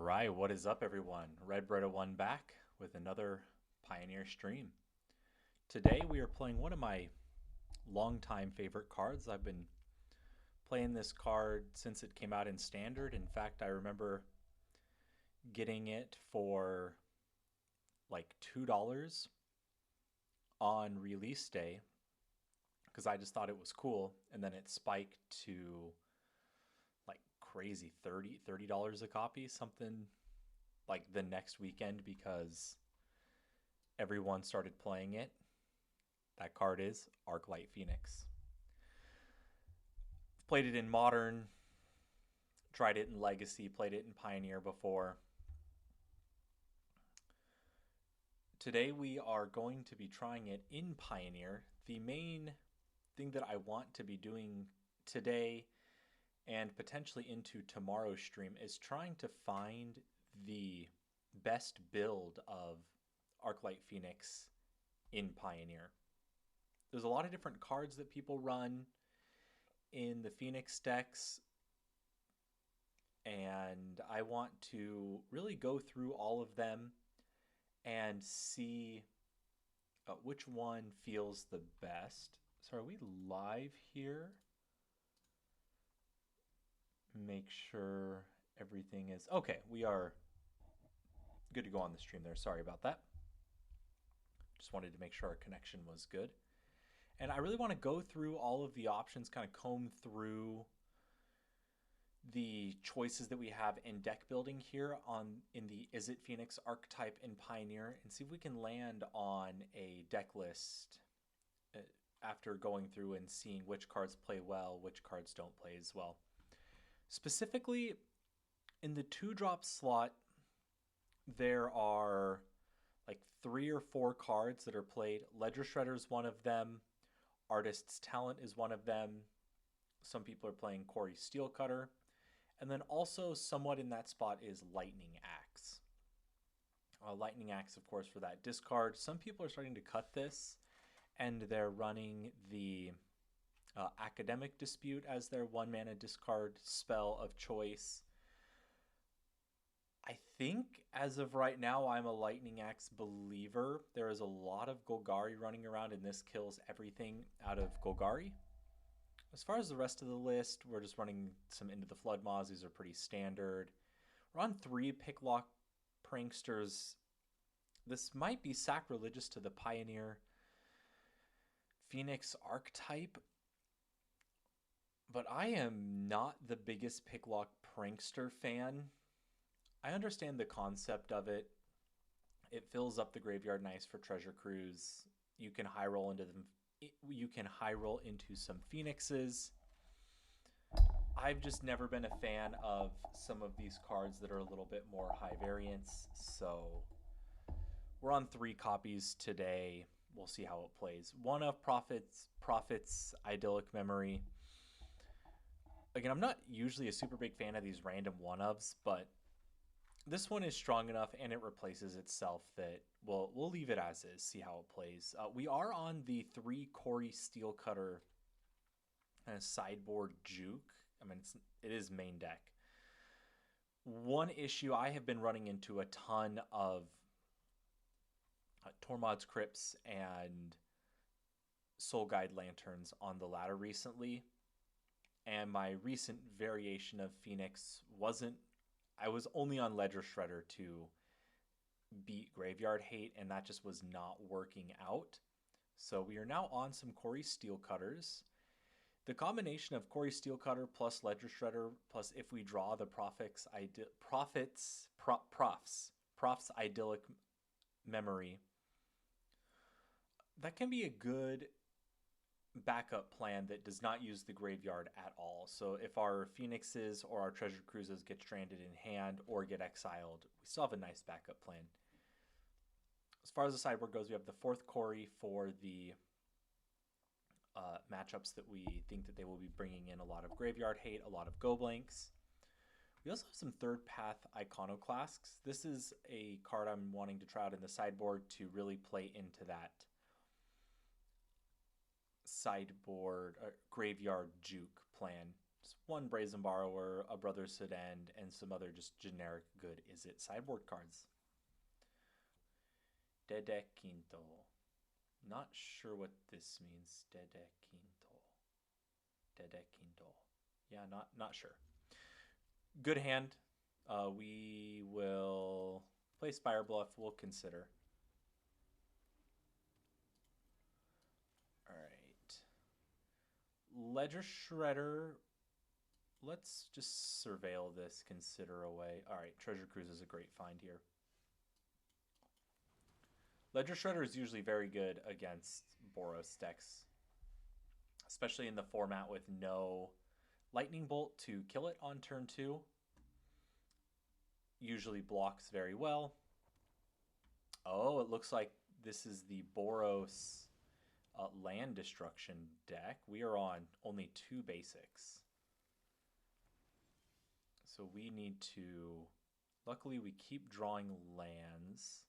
right, what is up, everyone? Red Bread 1 back with another Pioneer stream. Today we are playing one of my longtime favorite cards. I've been playing this card since it came out in Standard. In fact, I remember getting it for like $2 on release day because I just thought it was cool, and then it spiked to like crazy $30 a copy, something like the next weekend because everyone started playing it. That card is Arclight Phoenix. Played it in Modern, tried it in Legacy, played it in Pioneer before. Today we are going to be trying it in Pioneer. The main thing that I want to be doing today and potentially into tomorrow's stream is trying to find the best build of Arclight Phoenix in Pioneer. There's a lot of different cards that people run in the Phoenix decks, and I want to really go through all of them and see which one feels the best. So are we live here? Make sure everything is okay. We are good to go on the stream there. Sorry about that. Just wanted to make sure our connection was good. And I really want to go through all of the options, kind of comb through the choices that we have in deck building here in the Is It Phoenix archetype in Pioneer, and see if we can land on a deck list after going through and seeing which cards play well, which cards don't play as well. Specifically, in the 2-drop slot, there are like 3 or 4 cards that are played. Ledger Shredder is one of them. Artist's Talent is one of them. Some people are playing Corey Steelcutter. And then also somewhat in that spot is Lightning Axe. Lightning Axe, of course, for that discard. Some people are starting to cut this, and they're running the Academic Dispute as their 1-mana discard spell of choice. I think as of right now, I'm a Lightning Axe believer. There is a lot of Golgari running around, and this kills everything out of Golgari. As far as the rest of the list, we're just running some Into the Flood Mods. These are pretty standard. We're on 3 Picklock Pranksters. This might be sacrilegious to the Pioneer Phoenix archetype, but I am not the biggest Picklock Prankster fan. I understand the concept of it. It fills up the graveyard nice for Treasure Cruise. You can high roll into them. You can high roll into some Phoenixes. I've just never been a fan of some of these cards that are a little bit more high variance. So we're on 3 copies today. We'll see how it plays. One of Prophet's Idyllic Memory. Again, I'm not usually a super big fan of these random one-ofs, but this one is strong enough and it replaces itself that we'll leave it as is, see how it plays. We are on the 3 Corey Steelcutter sideboard juke. I mean, it is main deck. One issue, I have been running into a ton of Tormod's Crypts and Soul Guide Lanterns on the ladder recently. And my recent variation of Phoenix I was only on Ledger Shredder to beat Graveyard Hate, and that just was not working out. So we are now on some Corey Steelcutters. The combination of Corey Steelcutter plus Ledger Shredder, plus if we draw the Prophet's Idyllic Memory, that can be a good backup plan that does not use the graveyard at all. So if our Phoenixes or our Treasure Cruises get stranded in hand or get exiled, we still have a nice backup plan. As far as the sideboard goes, we have the 4th Corey for the matchups that we think that they will be bringing in a lot of Graveyard Hate, a lot of Go Blanks. We also have some 3rd Path Iconoclasts. This is a card I'm wanting to try out in the sideboard to really play into that sideboard graveyard juke plan Just one Brazen Borrower, a Brotherhood End, and some other just generic good is it sideboard cards. Dede Quinto. Not sure what this means. Dede Quinto. Dede Quinto. Yeah, not sure. Good hand. We will play Spire Bluff. We'll consider. All right. Ledger Shredder. Let's just surveil this, consider away. All right, Treasure Cruise is a great find here. Ledger Shredder is usually very good against Boros decks, especially in the format with no Lightning Bolt to kill it on turn 2. Usually blocks very well. Oh, it looks like this is the Boros land destruction deck. We are on only 2 basics. So we need to... Luckily, we keep drawing lands.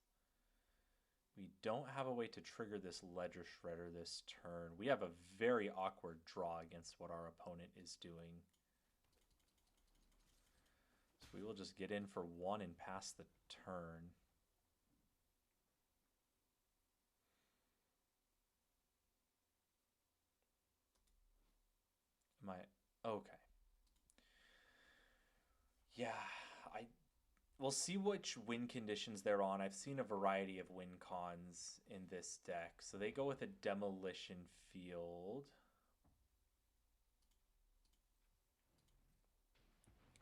We don't have a way to trigger this Ledger Shredder this turn. We have a very awkward draw against what our opponent is doing. So we will just get in for 1 and pass the turn. Am I... Okay. Yeah, we'll see which win conditions they're on. I've seen a variety of win cons in this deck. So they go with a Demolition Field.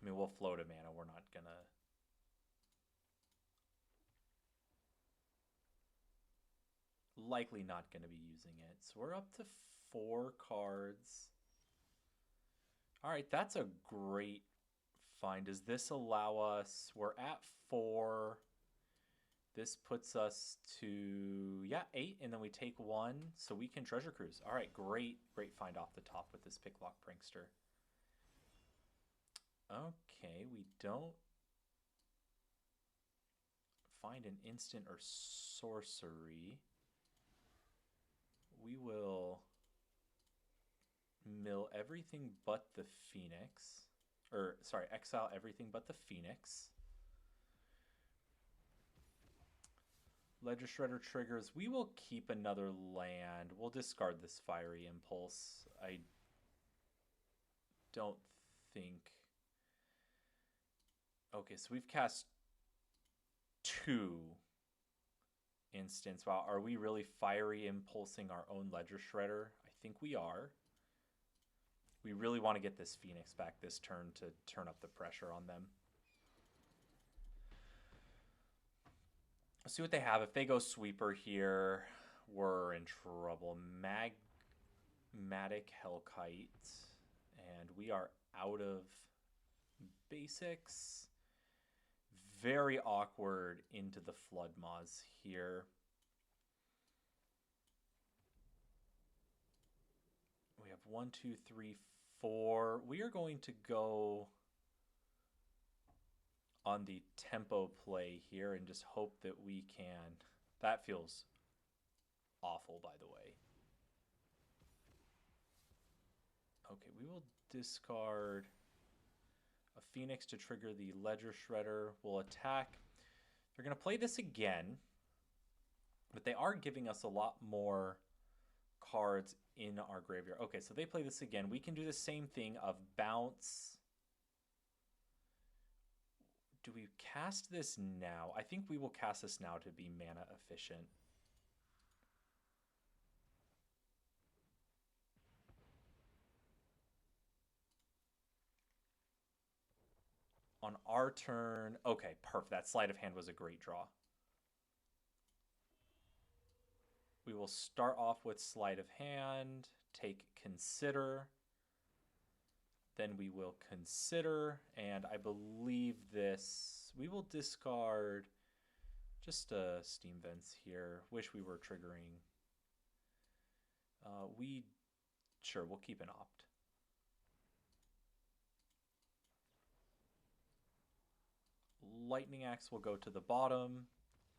I mean, we'll float a mana. We're not gonna... Likely not gonna be using it. So we're up to 4 cards. All right, that's a great find. Does this allow us... We're at 4. This puts us to, yeah, 8, and then we take 1, so we can Treasure Cruise. All right, great find off the top with this Picklock Prankster. Okay, we don't find an instant or sorcery. We will mill everything but the Phoenix. Or, sorry, exile everything but the Phoenix. Ledger Shredder triggers. We will keep another land. We'll discard this Fiery Impulse. I don't think... Okay, so we've cast 2 instants. Wow, are we really Fiery Impulsing our own Ledger Shredder? I think we are. We really want to get this Phoenix back this turn to turn up the pressure on them. Let's see what they have. If they go Sweeper here, we're in trouble. Magmatic Hellkite. And we are out of basics. Very awkward into the Flood Maws here. We have 1, 2, 3, 4. We are going to go on the tempo play here and just hope that we can. That feels awful, by the way. Okay, we will discard a Phoenix to trigger the Ledger Shredder. We'll attack. They're going to play this again, but they are giving us a lot more cards in our graveyard. Okay, so they play this again. We can do the same thing of bounce. Do we cast this now? I think we will cast this now to be mana efficient. On our turn, okay, perfect. That Sleight of Hand was a great draw. We will start off with Sleight of Hand, take Consider. Then we will Consider, and I believe this, we will discard just Steam Vents here. Wish we were triggering. Sure, we'll keep an Opt. Lightning Axe will go to the bottom,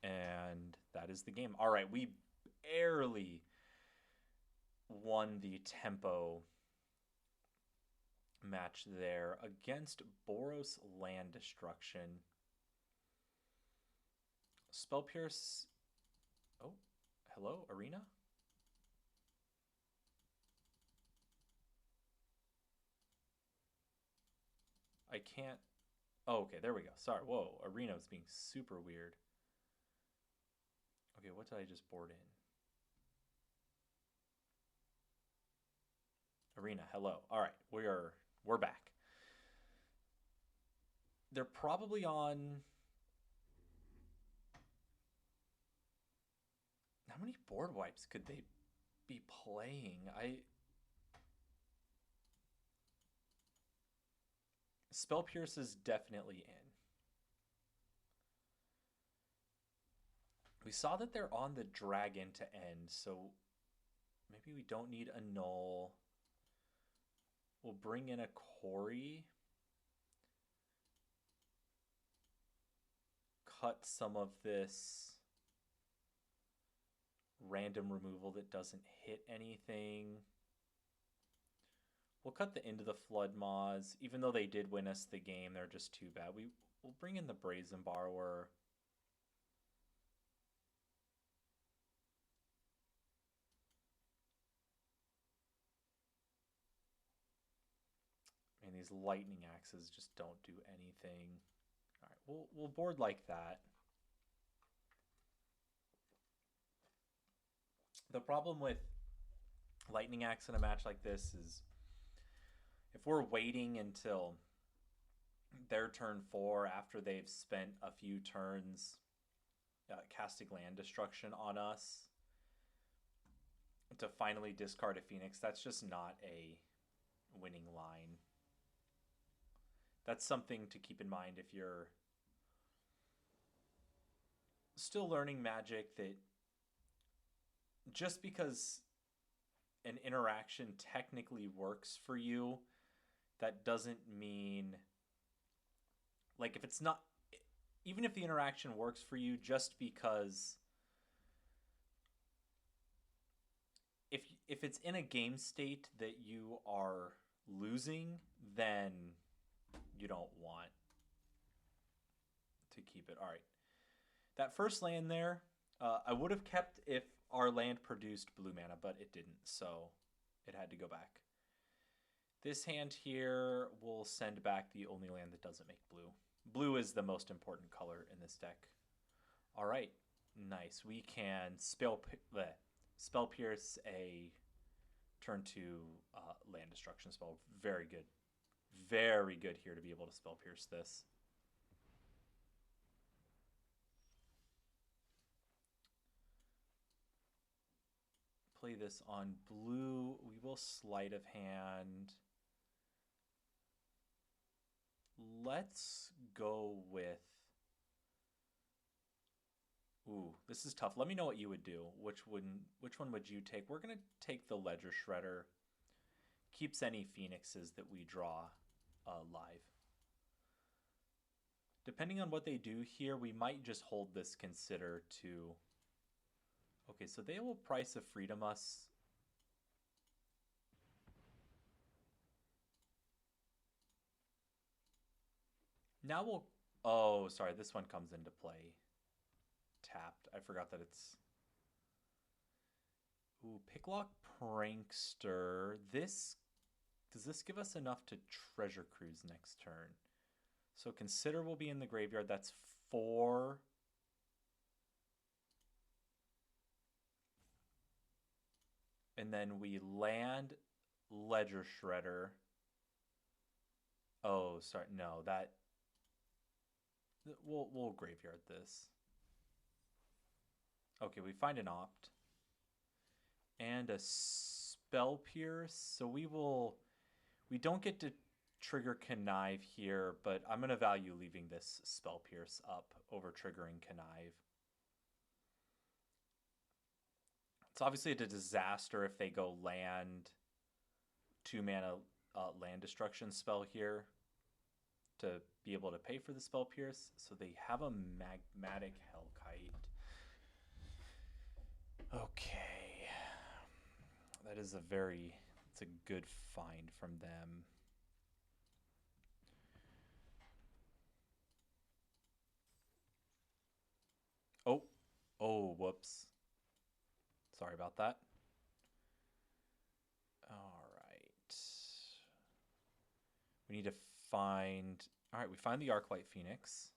and that is the game. All right, we barely won the tempo match there against Boros Land Destruction. Spell Pierce. Oh, hello, Arena? I can't. Oh, okay, there we go. Sorry. Whoa, Arena was being super weird. Okay, what did I just board in? Arena, hello. All right, we're back. They're probably on. How many board wipes could they be playing? Spell Pierce is definitely in. We saw that they're on the dragon to end, so maybe we don't need a null. We'll bring in a Corey. Cut some of this random removal that doesn't hit anything. We'll cut the Into the Flood Maws. Even though they did win us the game, they're just too bad. We'll bring in the Brazen Borrower. And these lightning axes just don't do anything. All right, we'll board like that. The problem with lightning axe in a match like this is if we're waiting until their turn 4 after they've spent a few turns casting land destruction on us to finally discard a Phoenix, that's just not a winning line. That's something to keep in mind if you're still learning Magic, that just because an interaction technically works for you, that doesn't mean, like, if it's not, even if the interaction works for you, just because if it's in a game state that you are losing, then you don't want to keep it. All right. That first land there, I would have kept if our land produced blue mana, but it didn't, so it had to go back. This hand here will send back the only land that doesn't make blue. Blue is the most important color in this deck. All right, nice. We can Spell Pierce a turn 2 land destruction spell. Very good. Very good here to be able to Spell Pierce this. Play this on blue. We will sleight of hand. Let's go with... Ooh, this is tough. Let me know what you would do. Which one would you take? We're going to take the Ledger Shredder. Keeps any Phoenixes that we draw live. Depending on what they do here, we might just hold this Consider to... Okay, so they will Price of Freedom us. Now we'll... Oh, sorry, this one comes into play. Tapped. I forgot that it's... Ooh, Picklock Prankster. This... Does this give us enough to Treasure Cruise next turn? So Consider will be in the graveyard. That's 4... And then we land Ledger Shredder. Oh, sorry. No, that... We'll graveyard this. Okay, we find an Opt. And a Spell Pierce. So we don't get to trigger Connive here, but I'm going to value leaving this Spell Pierce up over triggering Connive. It's obviously a disaster if they go land 2 mana land destruction spell here to be able to pay for the Spell Pierce. So they have a Magmatic Hellkite. Okay. That is it's a good find from them. Oh, whoops. Sorry about that. All right. We need to find... All right, we find the Arclight Phoenix.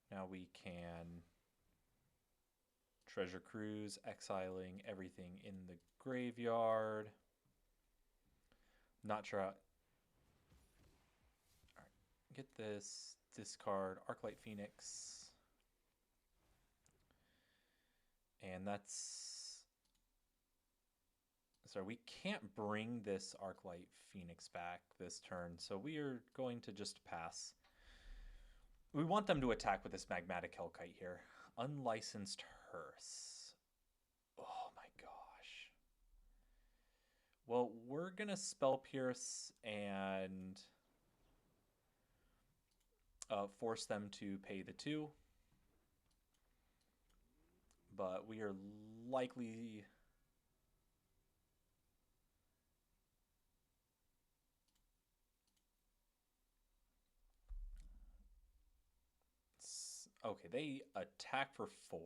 Now we can treasure cruise, exiling everything in the graveyard. Not sure how... All right, get this, discard Arclight Phoenix. And that's... Sorry, we can't bring this Arclight Phoenix back this turn, so we are going to just pass. We want them to attack with this Magmatic Hellkite here. Unlicensed Hearse. Oh my gosh. Well, we're going to Spell Pierce and force them to pay the 2. But we are likely... Okay, they attack for 4.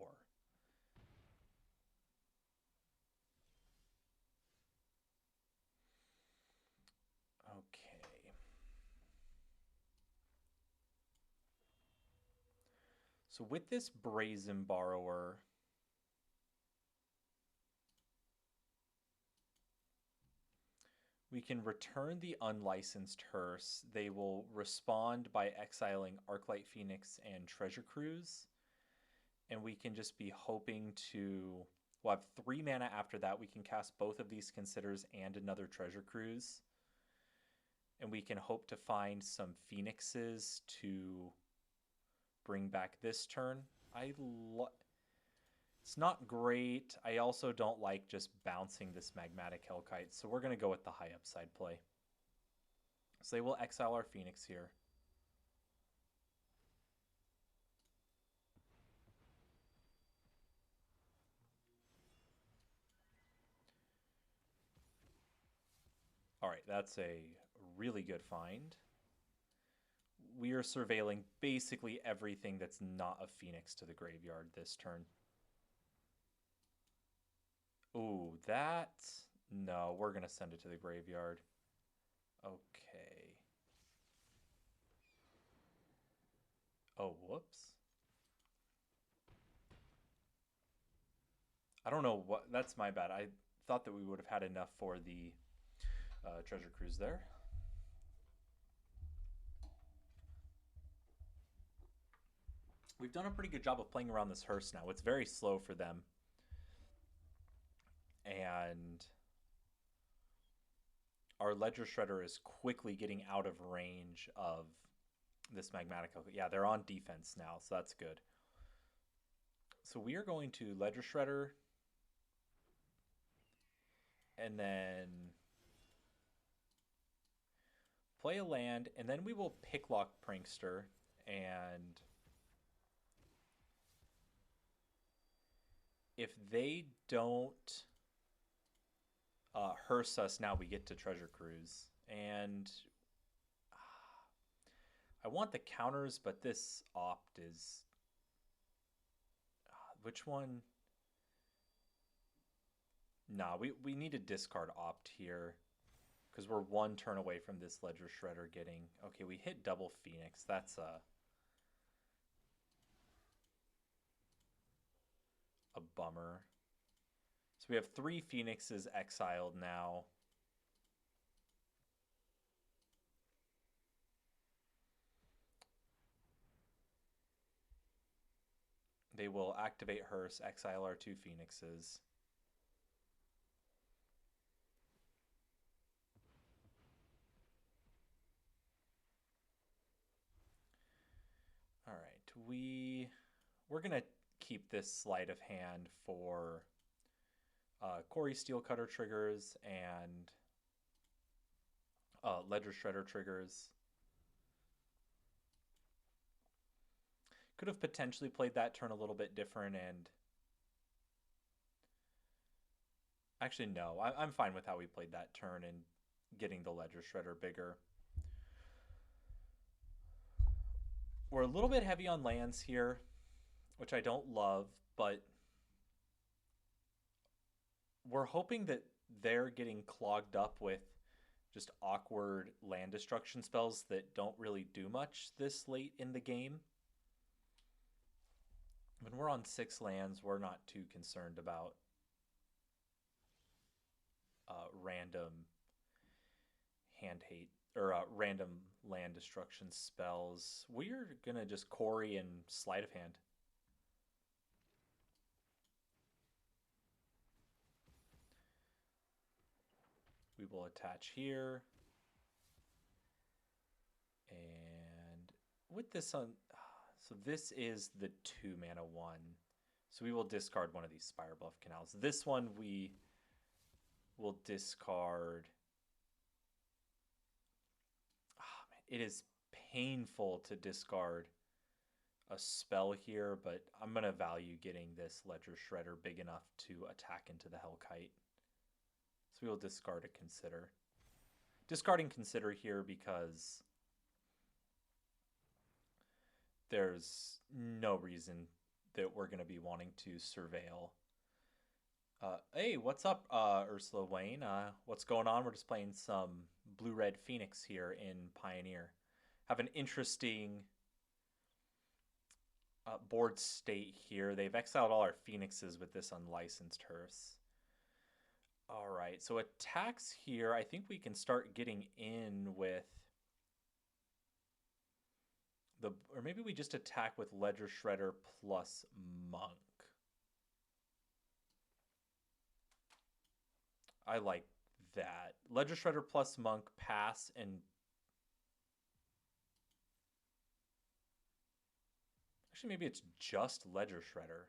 Okay. So with this Brazen Borrower, we can return the unlicensed Hearse. They will respond by exiling Arclight Phoenix and Treasure Cruise. And we can just be hoping to... We'll have 3 mana after that. We can cast both of these Considers and another Treasure Cruise. And we can hope to find some Phoenixes to bring back this turn. It's not great. I also don't like just bouncing this Magmatic Hellkite, so we're going to go with the high upside play. So they will exile our Phoenix here. All right, that's a really good find. We are surveilling basically everything that's not a Phoenix to the graveyard this turn. Ooh, that... No, we're going to send it to the graveyard. Okay. Oh, whoops. I don't know what... That's my bad. I thought that we would have had enough for the Treasure Cruise there. We've done a pretty good job of playing around this Hearse now. It's very slow for them. And our Ledger Shredder is quickly getting out of range of this Magmatic. Yeah, they're on defense now, so that's good. So we are going to Ledger Shredder and then play a land, and then we will Picklock Prankster, and if they don't Hearse us, now we get to Treasure Cruise. And I want the counters, but this opt is... which one? Nah, we need to discard opt here because we're 1 turn away from this Ledger Shredder getting... Okay, we hit double Phoenix. That's a bummer. So we have 3 Phoenixes exiled now. They will activate Hearse, exile our 2 Phoenixes. All right, we're gonna keep this sleight of hand for Quarry Steelcutter triggers and Ledger Shredder triggers. Could have potentially played that turn a little bit different, and actually no, I'm fine with how we played that turn and getting the Ledger Shredder bigger. We're a little bit heavy on lands here, which I don't love, but we're hoping that they're getting clogged up with just awkward land destruction spells that don't really do much this late in the game. When we're on 6 lands, we're not too concerned about random hand hate or random land destruction spells. We're gonna just Quarry and Sleight of Hand. We will attach here. And with this on, so this is the 2-mana one. So we will discard one of these Spire Bluff Canals. This one we will discard. Oh, man, it is painful to discard a spell here, but I'm going to value getting this Ledger Shredder big enough to attack into the Hellkite. So we will discard a Consider. Discarding Consider here because there's no reason that we're going to be wanting to surveil. Hey, what's up, Ursula Wayne? What's going on? We're just playing some Blue-Red Phoenix here in Pioneer. Have an interesting board state here. They've exiled all our Phoenixes with this unlicensed hearse. All right, so attacks here, I think we can start getting in with or maybe we just attack with Ledger Shredder plus Monk. I like that. Ledger Shredder plus Monk, pass, and actually maybe it's just Ledger Shredder.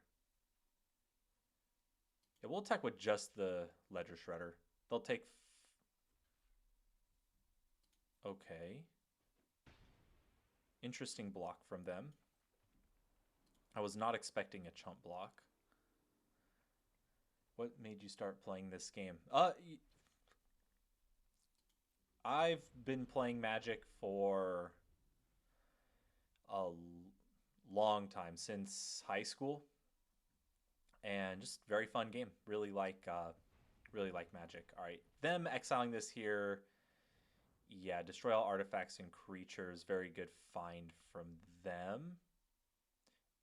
Yeah, we'll attack with just the Ledger Shredder. They'll take... Okay. Interesting block from them. I was not expecting a chump block. What made you start playing this game? I've been playing Magic for a long time, since high school, and just very fun game. Really like Magic. All right, them exiling this here. Yeah, destroy all artifacts and creatures. Very good find from them.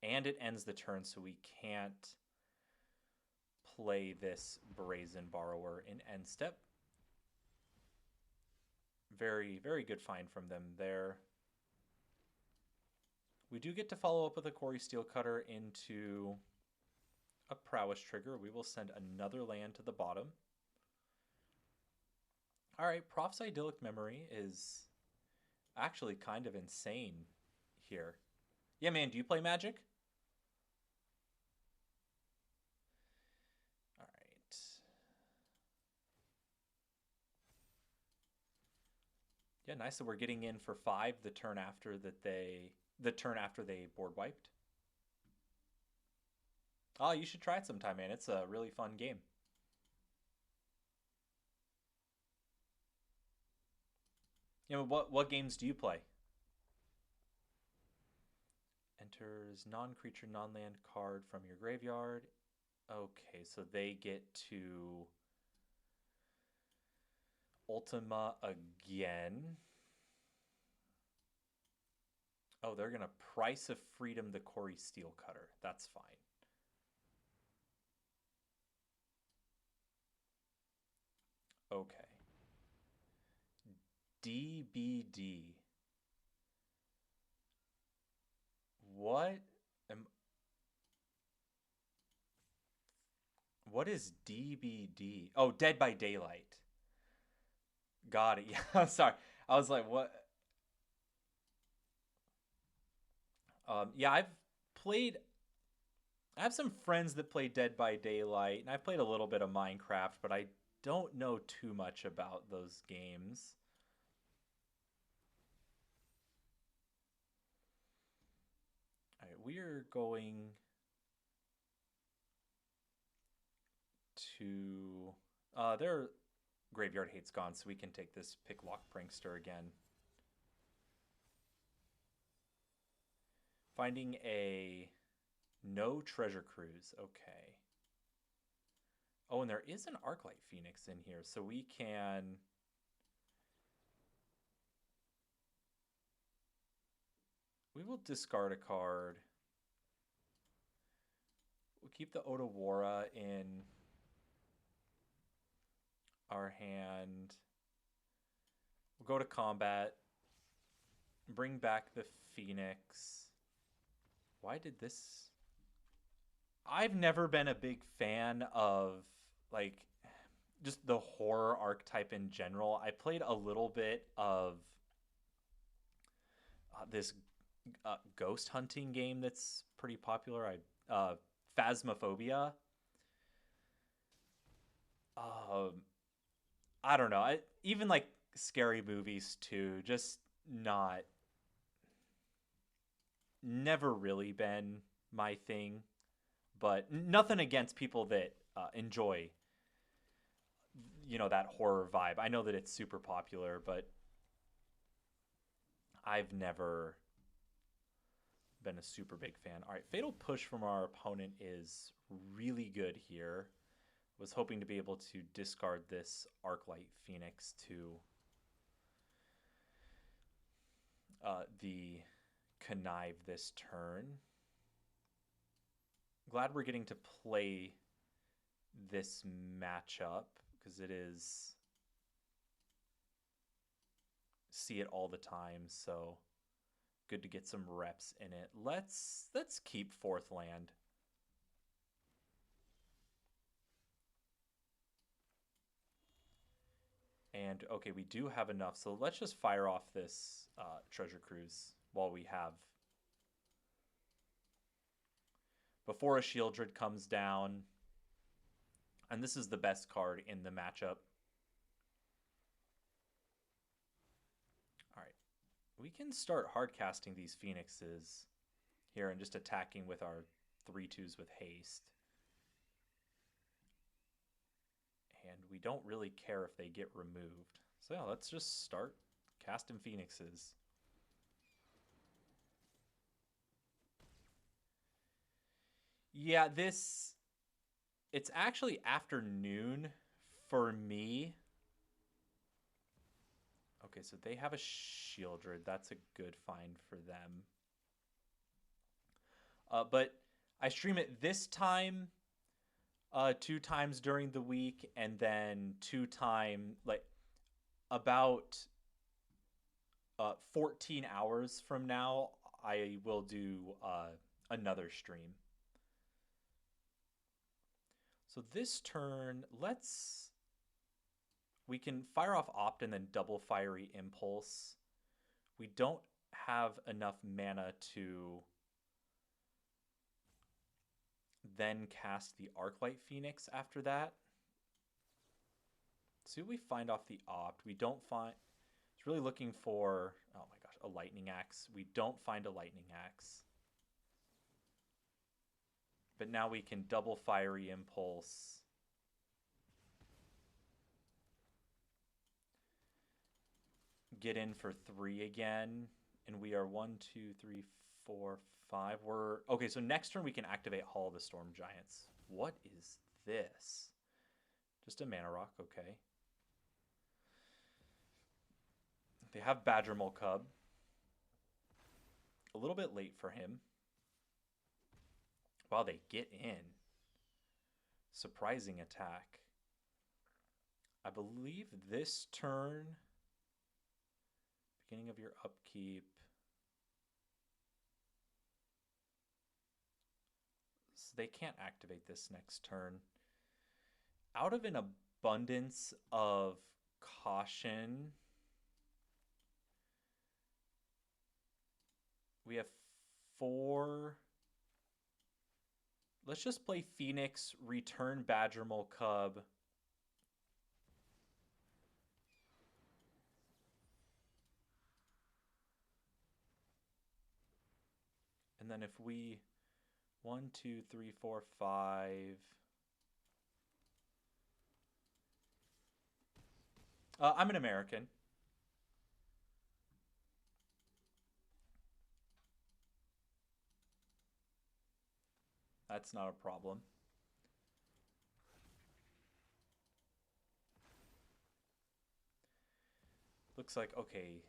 And it ends the turn, so we can't play this Brazen Borrower in end step. Very, very good find from them there. We do get to follow up with a Quarry Steelcutter into a Prowess trigger. We will send another land to the bottom. All right, Prof's Idyllic Memory is actually kind of insane here. Yeah, man, do you play Magic? All right. Yeah, nice that we're getting in for 5 the turn after they board wiped. Oh, you should try it sometime, man. It's a really fun game. You know, what games do you play? Enters non-creature, non-land card from your graveyard. Okay, so they get to Ultima again. Oh, they're going to Price of Freedom the Quarry Steelcutter. That's fine. Okay. DBD. What is DBD? Oh, Dead by Daylight. Got it. Yeah, sorry. I was like, what? Yeah, I have some friends that play Dead by Daylight, and I've played a little bit of Minecraft, but I don't know too much about those games. All right, we're going to... their Graveyard Hate's gone, so we can take this Picklock Prankster again. Finding a no treasure cruise. Okay. Oh, and there is an Arclight Phoenix in here, so we can... We will discard a card. We'll keep the Otawara in our hand. We'll go to combat. Bring back the Phoenix. Why did this... I've never been a big fan of, like, just the horror archetype in general. I played a little bit of this ghost hunting game that's pretty popular. Phasmophobia. Um, I don't know. Even like scary movies too. Just not, never really been my thing. But nothing against people that enjoy, that horror vibe. I know that it's super popular, but I've never been a super big fan. All right, Fatal Push from our opponent is really good here. Was hoping to be able to discard this Arclight Phoenix to the Connive this turn. Glad we're getting to play this matchup because it is see it all the time, so good to get some reps in it. Let's keep fourth land. And okay, we do have enough, so let's just fire off this treasure cruise while we have, before a Shieldred comes down. And this is the best card in the matchup. All right, we can start hard casting these Phoenixes here and just attacking with our 3/2s with haste. And we don't really care if they get removed. So yeah, let's just start casting Phoenixes. Yeah, it's actually afternoon for me. Okay, so they have a Shieldred. That's a good find for them. But I stream it this time, 2 times during the week, and then 2 times, like, about 14 hours from now, I will do another stream. So this turn, we can fire off Opt and then double Fiery Impulse. We don't have enough mana to then cast the Arclight Phoenix after that. See what we find off the Opt. We don't find... It's really looking for, oh my gosh, a Lightning Axe. We don't find a Lightning Axe. But now we can double Fiery Impulse. Get in for 3 again. And we are 1, 2, 3, 4, 5. Okay, so next turn we can activate Hall of the Storm Giants. What is this? Just a mana rock, okay. They have Badgermole Cub. A little bit late for him. Wow, they get in. Surprising attack. I believe this turn, beginning of your upkeep. So they can't activate this next turn. Out of an abundance of caution, we have 4. Let's just play Phoenix, return Badgermole Cub. And then if we 1, 2, 3, 4, 5. I'm an American. That's not a problem. Looks like, okay,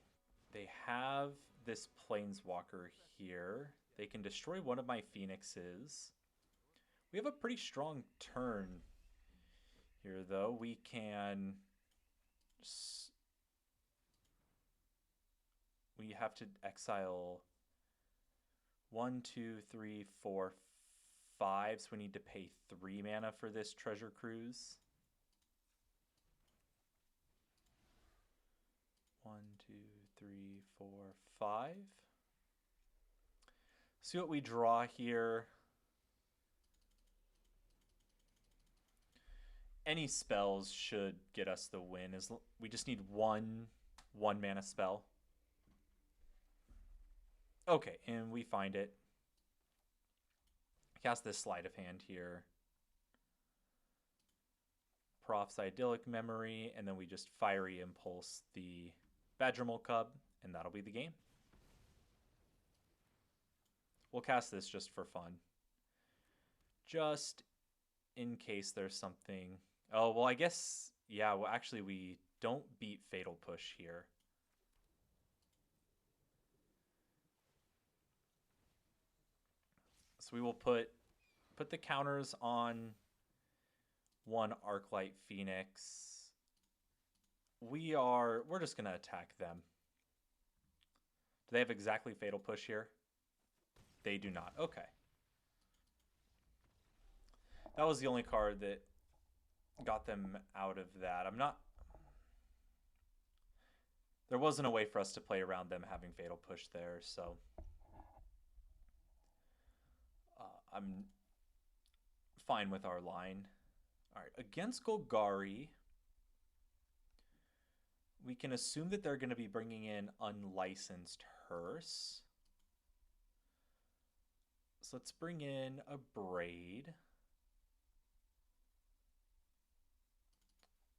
they have this planeswalker here. They can destroy one of my phoenixes. We have a pretty strong turn here, though. We can... We have to exile 1, 2, 3, 4, 5. So we need to pay 3 mana for this treasure cruise. 1, 2, 3, 4, 5. See what we draw here. Any spells should get us the win. We just need one mana spell. Okay, and we find it. Cast this sleight of hand here. Prof's Idyllic Memory, and then we just Fiery Impulse the Badgermole Cub, and that'll be the game. We'll cast this just for fun. Just in case there's something... Oh, well, I guess... Yeah, well, actually, we don't beat Fatal Push here. So we will put the counters on one Arclight Phoenix. We're just going to attack them. Do they have exactly Fatal Push here? They do not. Okay. That was the only card that got them out of that. There wasn't a way for us to play around them having Fatal Push there, so... I'm fine with our line. All right, against Golgari, we can assume that they're going to be bringing in Unlicensed Hearse. So let's bring in a Braid.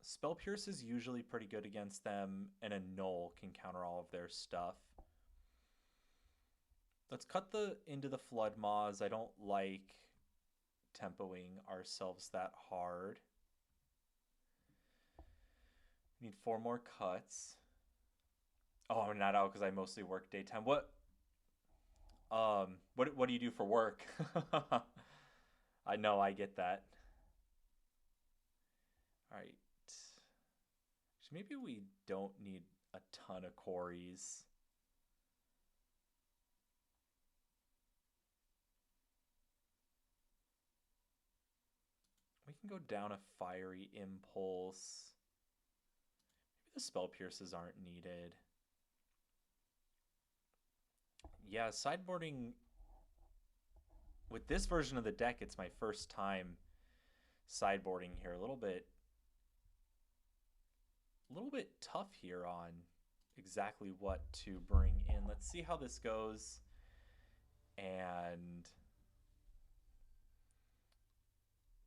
Spell Pierce is usually pretty good against them, and a Null can counter all of their stuff. Let's cut into the Flood Maws. I don't like tempoing ourselves that hard. We need 4 more cuts. Oh, I'm not out because I mostly work daytime. What do you do for work? I know, I get that. All right. So maybe we don't need a ton of quarries. We can go down a Fiery Impulse. Maybe the Spell Pierces aren't needed. Yeah, sideboarding... With this version of the deck, it's my first time sideboarding here. A little bit tough here on exactly what to bring in. Let's see how this goes. And...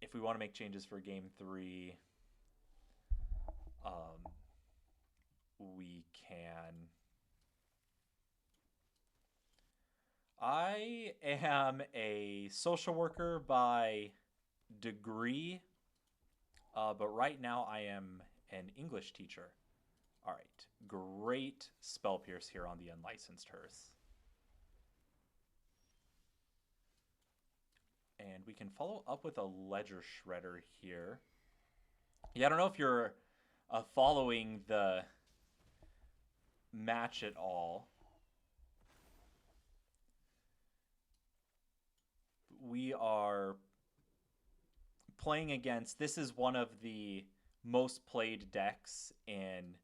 if we want to make changes for game 3, we can. I am a social worker by degree, but right now I am an English teacher. All right, great Spell Pierce here on the Unlicensed Hearse. And we can follow up with a Ledger Shredder here. Yeah, I don't know if you're following the match at all. We are playing against... This is one of the most played decks in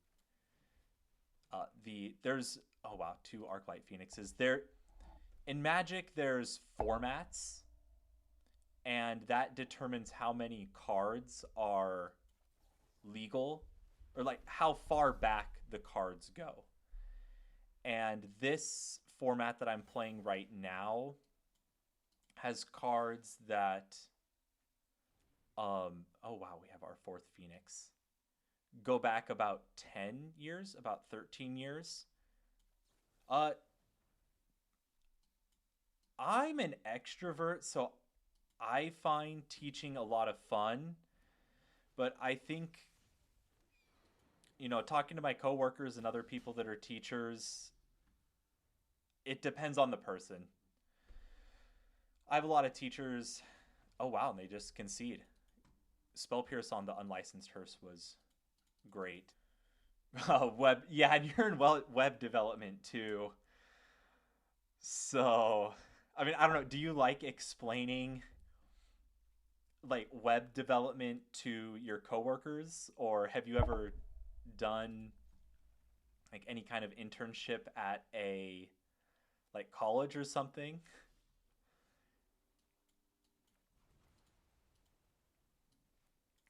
there's... Oh, wow, 2 Arclight Phoenixes. In Magic, there's formats, and that determines how many cards are legal, or like how far back the cards go. And this format that I'm playing right now has cards that oh wow, we have our 4th Phoenix, go back about 10 years, about 13 years. I'm an extrovert, so I find teaching a lot of fun, but I think, talking to my coworkers and other people that are teachers, it depends on the person. I have a lot of teachers. Oh wow, and they just concede. Spell Pierce on the unlicensed hearse was great. Web, yeah, and you're in web development too. So, I mean, I don't know. Do you like explaining like web development to your coworkers, or have you ever done like any kind of internship at a like college or something?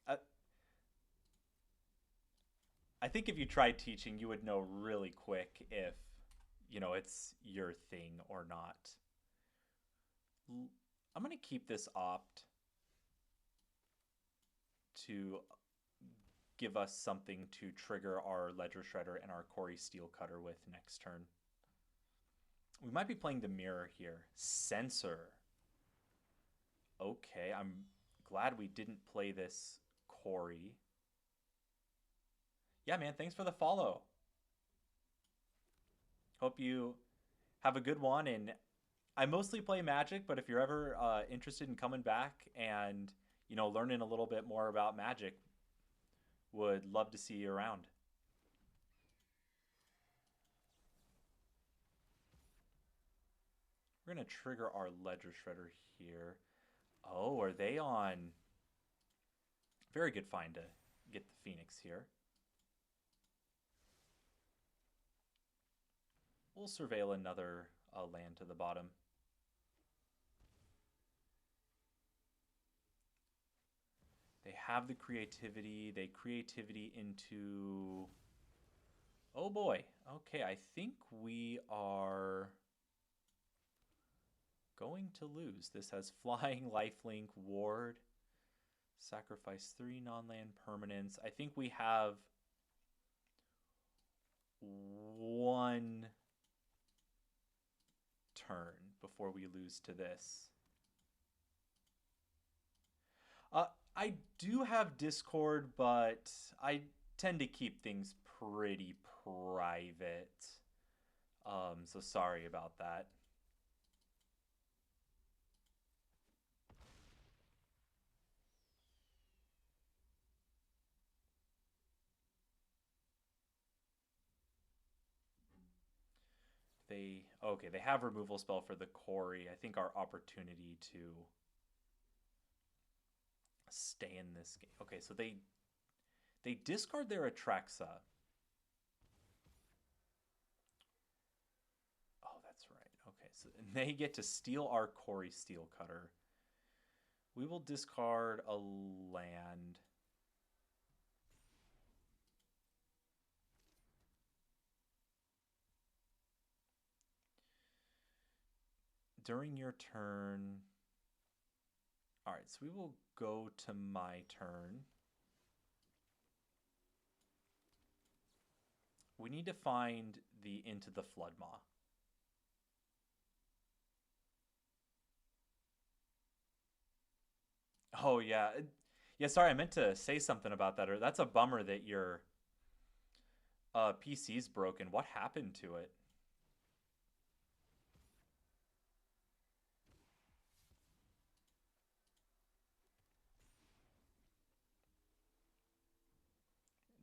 I, I think if you tried teaching, you would know really quick if it's your thing or not. I'm gonna keep this opt to give us something to trigger our ledger shredder and our Corey steel cutter with next turn. We might be playing the mirror here. Sensor. Okay, I'm glad we didn't play this Corey. Yeah, man, thanks for the follow. Hope you have a good one. And I mostly play Magic, but if you're ever interested in coming back and learning a little bit more about Magic, would love to see you around. We're gonna trigger our ledger shredder here. Oh, are they on? Very good find to get the Phoenix here. We'll surveil another land to the bottom. They have the creativity. They creativity into. Oh boy. Okay, I think we are going to lose. This has flying, lifelink, ward, sacrifice 3 non-land permanents. I think we have one turn before we lose to this. I do have Discord, but I tend to keep things pretty private. So sorry about that. They have removal spell for the Corey. I think our opportunity to stay in this game. Okay, so they discard their Atraxa. Oh, that's right. Okay, so they get to steal our Corey Steel Cutter. We will discard a land. During your turn. All right, so we will go to my turn. We need to find the Into the Floodmaw. Oh yeah. Yeah, sorry, I meant to say something about that. Or that's a bummer that your PC's broken. What happened to it?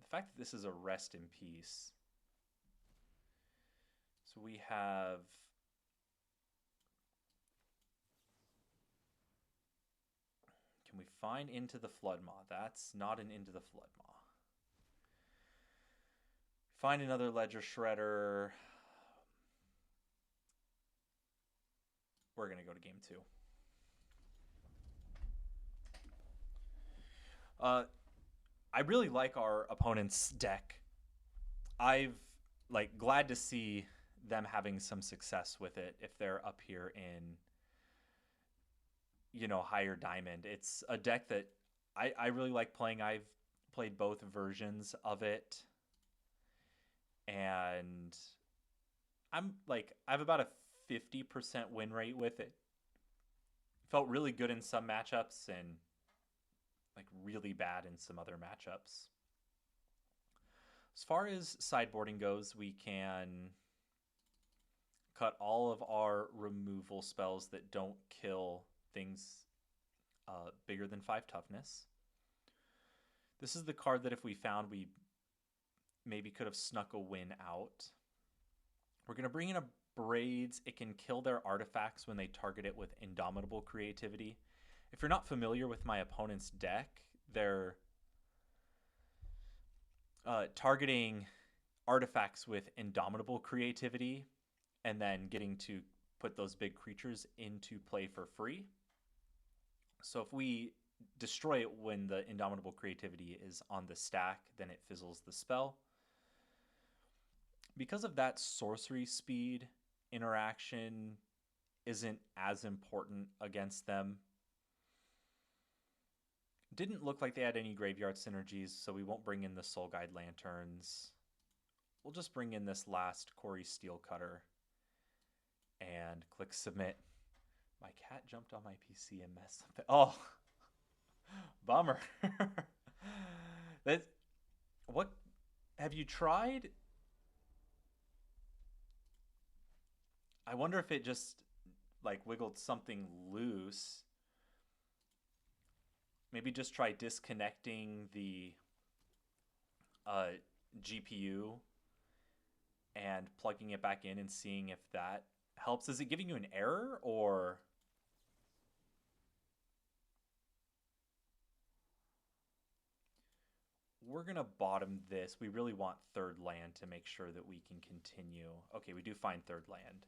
The fact that this is a rest in peace. So we have. Can we find Into the Floodmaw? That's not an Into the Floodmaw. Find another Ledger Shredder. We're going to go to game 2. I really like our opponent's deck. I've glad to see them having some success with it if they're up here in higher diamond. It's a deck that I really like playing. I've played both versions of it, and I have about a 50% win rate with it. Felt really good in some matchups and like really bad in some other matchups. As far as sideboarding goes, we can cut all of our removal spells that don't kill things bigger than 5 toughness. This is the card that if we found, we maybe could have snuck a win out. We're going to bring in a Braids. It can kill their artifacts when they target it with Indomitable Creativity. If you're not familiar with my opponent's deck, they're targeting artifacts with Indomitable Creativity and then getting to put those big creatures into play for free. So if we destroy it when the Indomitable Creativity is on the stack, then it fizzles the spell. Because of that, sorcery speed interaction isn't as important against them. Didn't look like they had any graveyard synergies, so we won't bring in the Soul Guide Lanterns. We'll just bring in this last Corey Steel Cutter and click submit. My cat jumped on my PC and messed something. Oh, bummer. What have you tried? I wonder if it just like wiggled something loose. Maybe just try disconnecting the GPU and plugging it back in and seeing if that helps. Is it giving you an error or? We're going to bottom this. We really want third land to make sure that we can continue. Okay, we do find third land.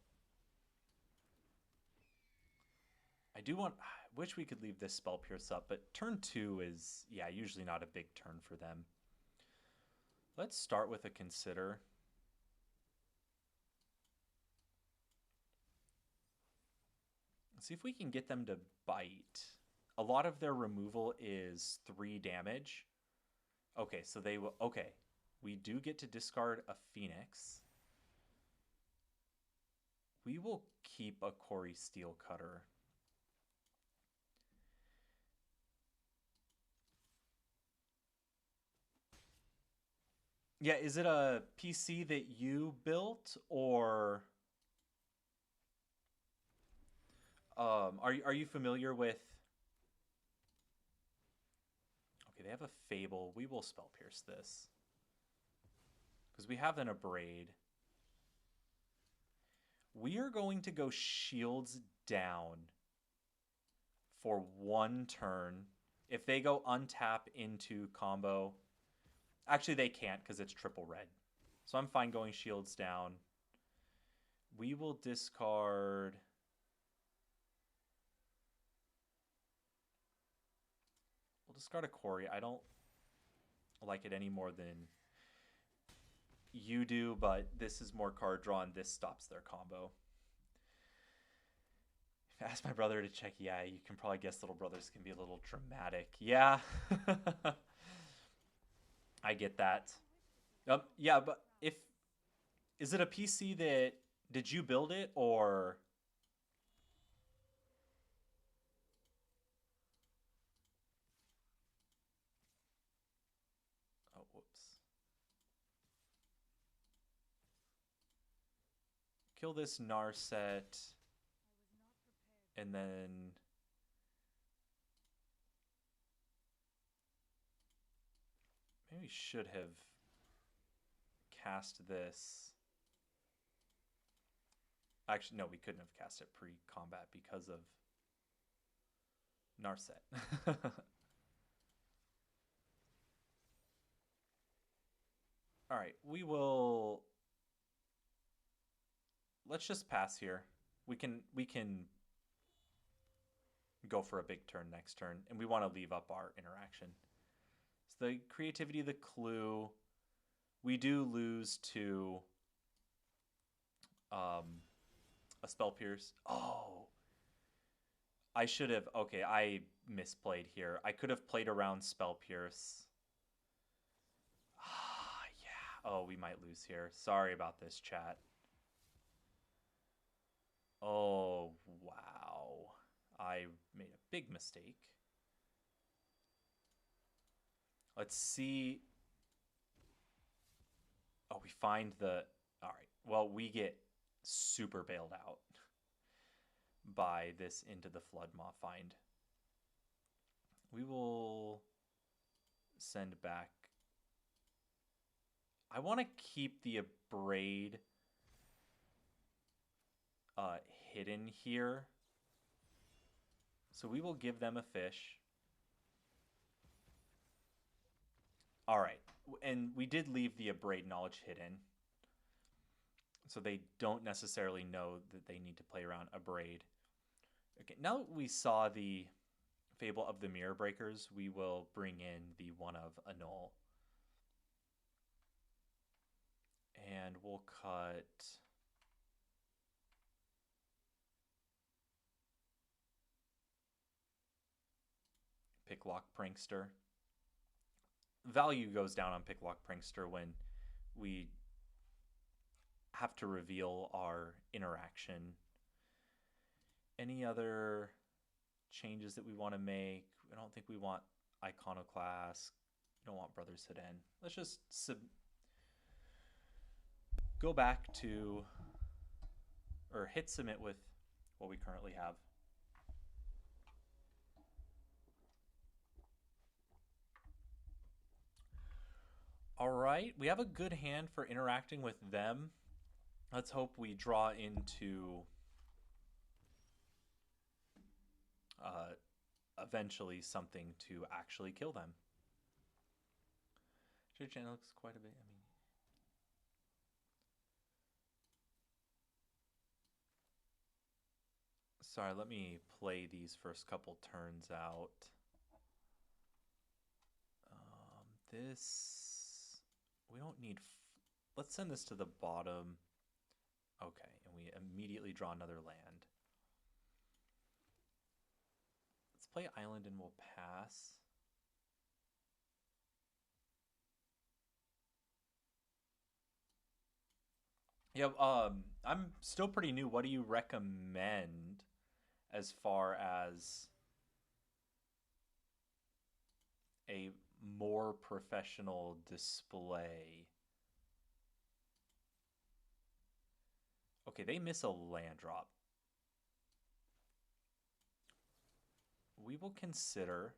I wish we could leave this Spell Pierce up, but turn 2 is, yeah, usually not a big turn for them. Let's start with a Consider. Let's see if we can get them to bite. A lot of their removal is 3 damage. Okay, so they will, okay. We do get to discard a Phoenix. We will keep a Corey Steel Cutter. Yeah, is it a PC that you built or are you familiar with? Okay, they have a Fable. We will Spell Pierce this because we have an Abrade. We are going to go Shields down for 1 turn. If they go untap into combo, actually they can't because it's triple red. So I'm fine going Shields down. We will discard. We'll discard a Corey. I don't like it any more than you do, but this is more card draw and this stops their combo. Ask my brother to check. Yeah, you can probably guess little brothers can be a little dramatic. Yeah. I get that. Yeah, but is it a PC that, did you build it or? Oh, whoops. Kill this Narset. And then maybe we should have cast this. Actually, no, we couldn't have cast it pre-combat because of Narset. All right, let's just pass here. We can go for a big turn next turn, and we want to leave up our interaction. So the creativity, the clue, we do lose to a Spell Pierce. Oh, I should have. Okay, I misplayed here. I could have played around Spell Pierce. Ah, yeah. Oh, we might lose here. Sorry about this, chat. Oh, wow. I made Big mistake. Let's see. Oh, we find the. All right. Well, we get super bailed out by this Into the Flood Moth find. We will send back. I want to keep the Abrade hidden here. So we will give them a fish. All right. And we did leave the Abrade knowledge hidden. So they don't necessarily know that they need to play around Abrade. Okay, now that we saw the Fable of the Mirror Breakers, we will bring in the one of Annul. And we'll cut... Picklock Prankster. Value goes down on Picklock Prankster when we have to reveal our interaction. Any other changes that we want to make? I don't think we want Iconoclast. We don't want Brothers Hidden. Let's just go back to, or hit submit with what we currently have. All right, we have a good hand for interacting with them. Let's hope we draw into eventually something to actually kill them. Channel looks quite a bit. I mean, sorry, let me play these first couple turns out. This we don't need. Let's send this to the bottom. Okay, and we immediately draw another land. Let's play island and we'll pass. Yeah, I'm still pretty new. What do you recommend as far as a more professional display? Okay, they miss a land drop. We will consider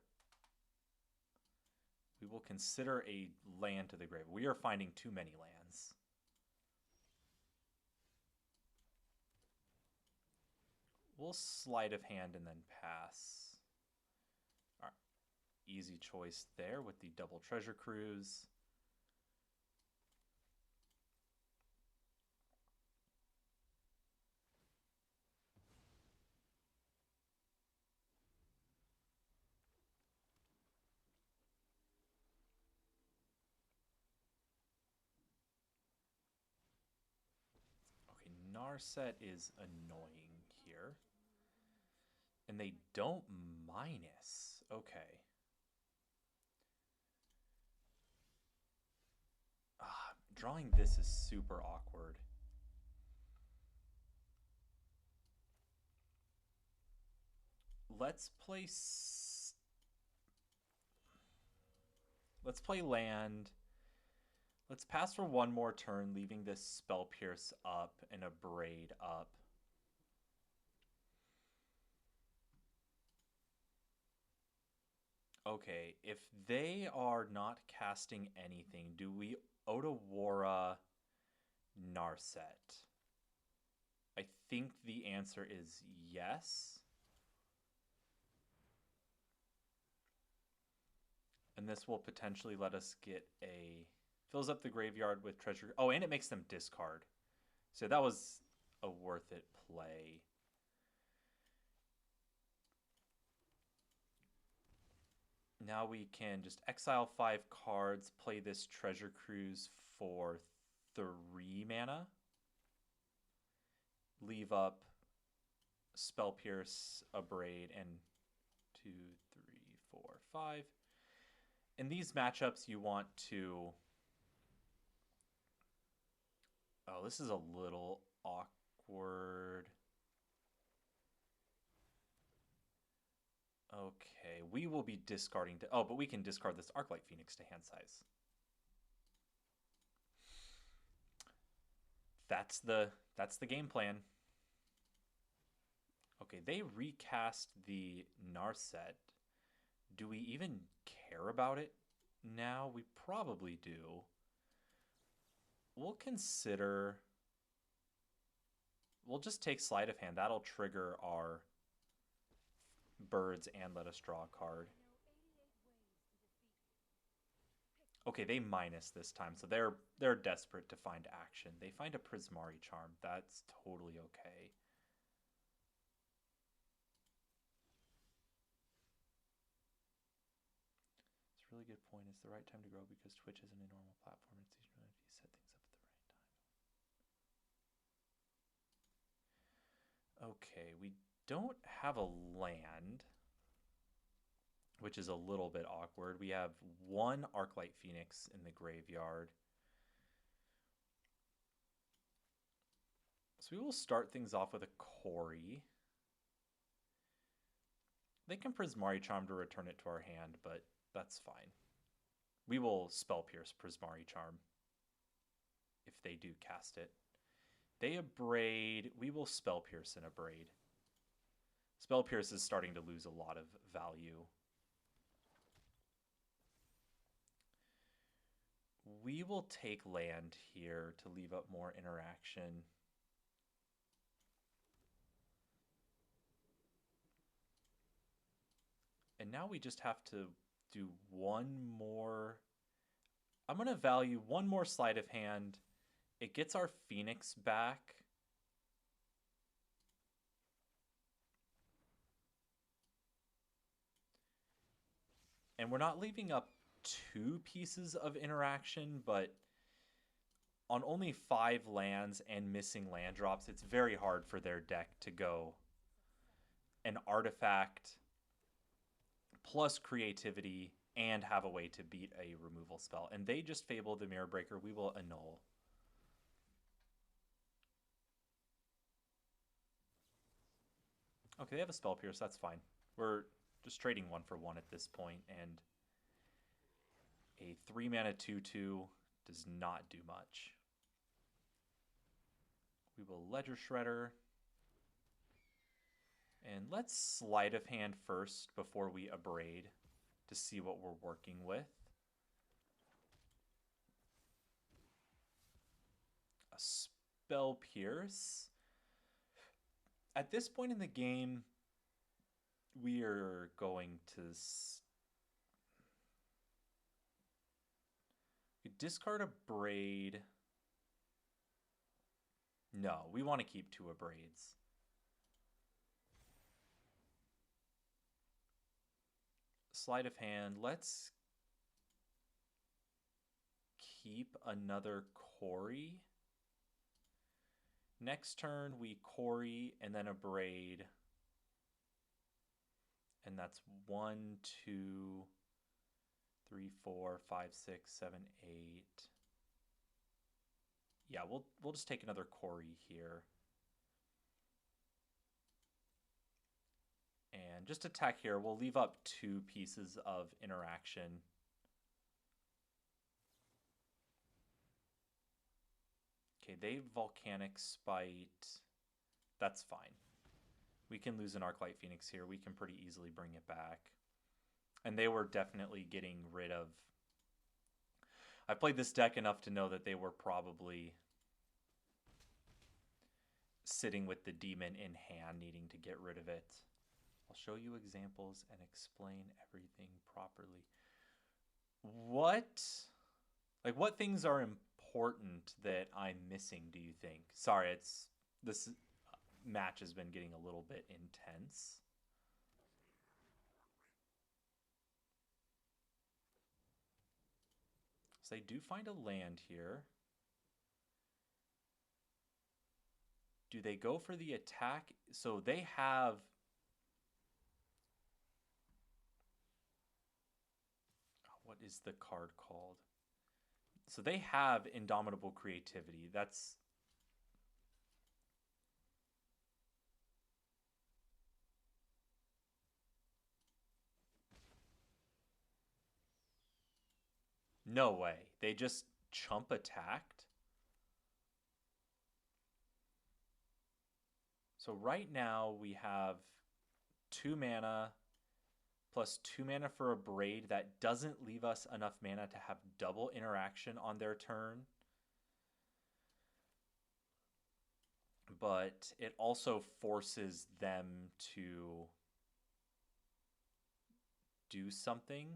a land to the grave. We are finding too many lands. We'll sleight of hand and then pass. All right. Easy choice there with the double treasure cruise. Okay, Narset is annoying here. And they don't minus. Okay. Drawing this is super awkward. Let's play land. Let's pass for one more turn, leaving this Spell Pierce up and a Braid up. Okay, if they are not casting anything, do we Otawara Narset? I think the answer is yes. And this will potentially let us get a... Fills up the graveyard with treasure. Oh, and it makes them discard. So that was a worth it play. Now we can just exile 5 cards, play this Treasure Cruise for 3 mana. Leave up Spell Pierce, Abrade, and 2, 3, 4, 5. In these matchups, you want to... Oh, this is a little awkward. Okay, we will be discarding. Oh, but we can discard this Arclight Phoenix to hand size. That's the game plan. Okay, they recast the Narset. Do we even care about it now? We probably do. We'll consider. We'll just take sleight of hand. That'll trigger our birds and let us draw a card. Okay, they minus this time, so they're desperate to find action. They find a Prismari Charm. That's totally okay. It's a really good point. It's the right time to grow because Twitch isn't a normal platform. It's usually you set things up at the right time. Okay, we don't have a land, which is a little bit awkward. We have one Arclight Phoenix in the graveyard. So we will start things off with a Kori. They can Prismari Charm to return it to our hand, but that's fine. We will Spell Pierce Prismari Charm if they do cast it. They Abrade. We will Spell Pierce and Abrade. Spell Pierce is starting to lose a lot of value. We will take land here to leave up more interaction. And now we just have to do one more. I'm going to value one more sleight of hand. It gets our Phoenix back. And we're not leaving up 2 pieces of interaction, but on only 5 lands and missing land drops, it's very hard for their deck to go an artifact plus creativity and have a way to beat a removal spell. And they just Fable the Mirror Breaker. We will annul. Okay, they have a Spell Pierce. That's fine. We're just trading 1 for 1 at this point, and a 3-mana 2/2 does not do much. We will Ledger Shredder. And let's sleight of hand first before we Abrade to see what we're working with. A Spell Pierce. At this point in the game, we are going to discard Abrade. No, we want to keep 2 Abrades. Sleight of hand. Let's keep another Kori. Next turn, we Kori and then Abrade. And that's 1, 2, 3, 4, 5, 6, 7, 8. Yeah, we'll just take another Kori here. And just attack here. We'll leave up 2 pieces of interaction. Okay, they Volcanic Spite. That's fine. We can lose an Arclight Phoenix here. We can pretty easily bring it back. And they were definitely getting rid of... I've played this deck enough to know that they were probably sitting with the demon in hand, needing to get rid of it. I'll show you examples and explain everything properly. What things are important that I'm missing, do you think? Sorry, this match has been getting a little bit intense. So they do find a land here. Do they go for the attack? So they have... What is the card called? So they have Indomitable Creativity. That's... No way. They just chump attacked? So right now we have 2 mana plus 2 mana for a Braid. That doesn't leave us enough mana to have double interaction on their turn. But it also forces them to do something.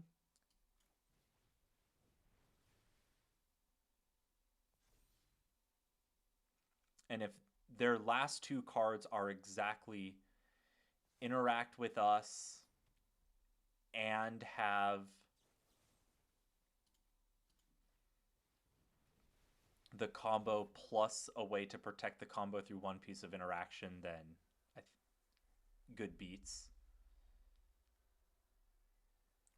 And if their last 2 cards are exactly interact with us and have the combo plus a way to protect the combo through one piece of interaction, then good beats.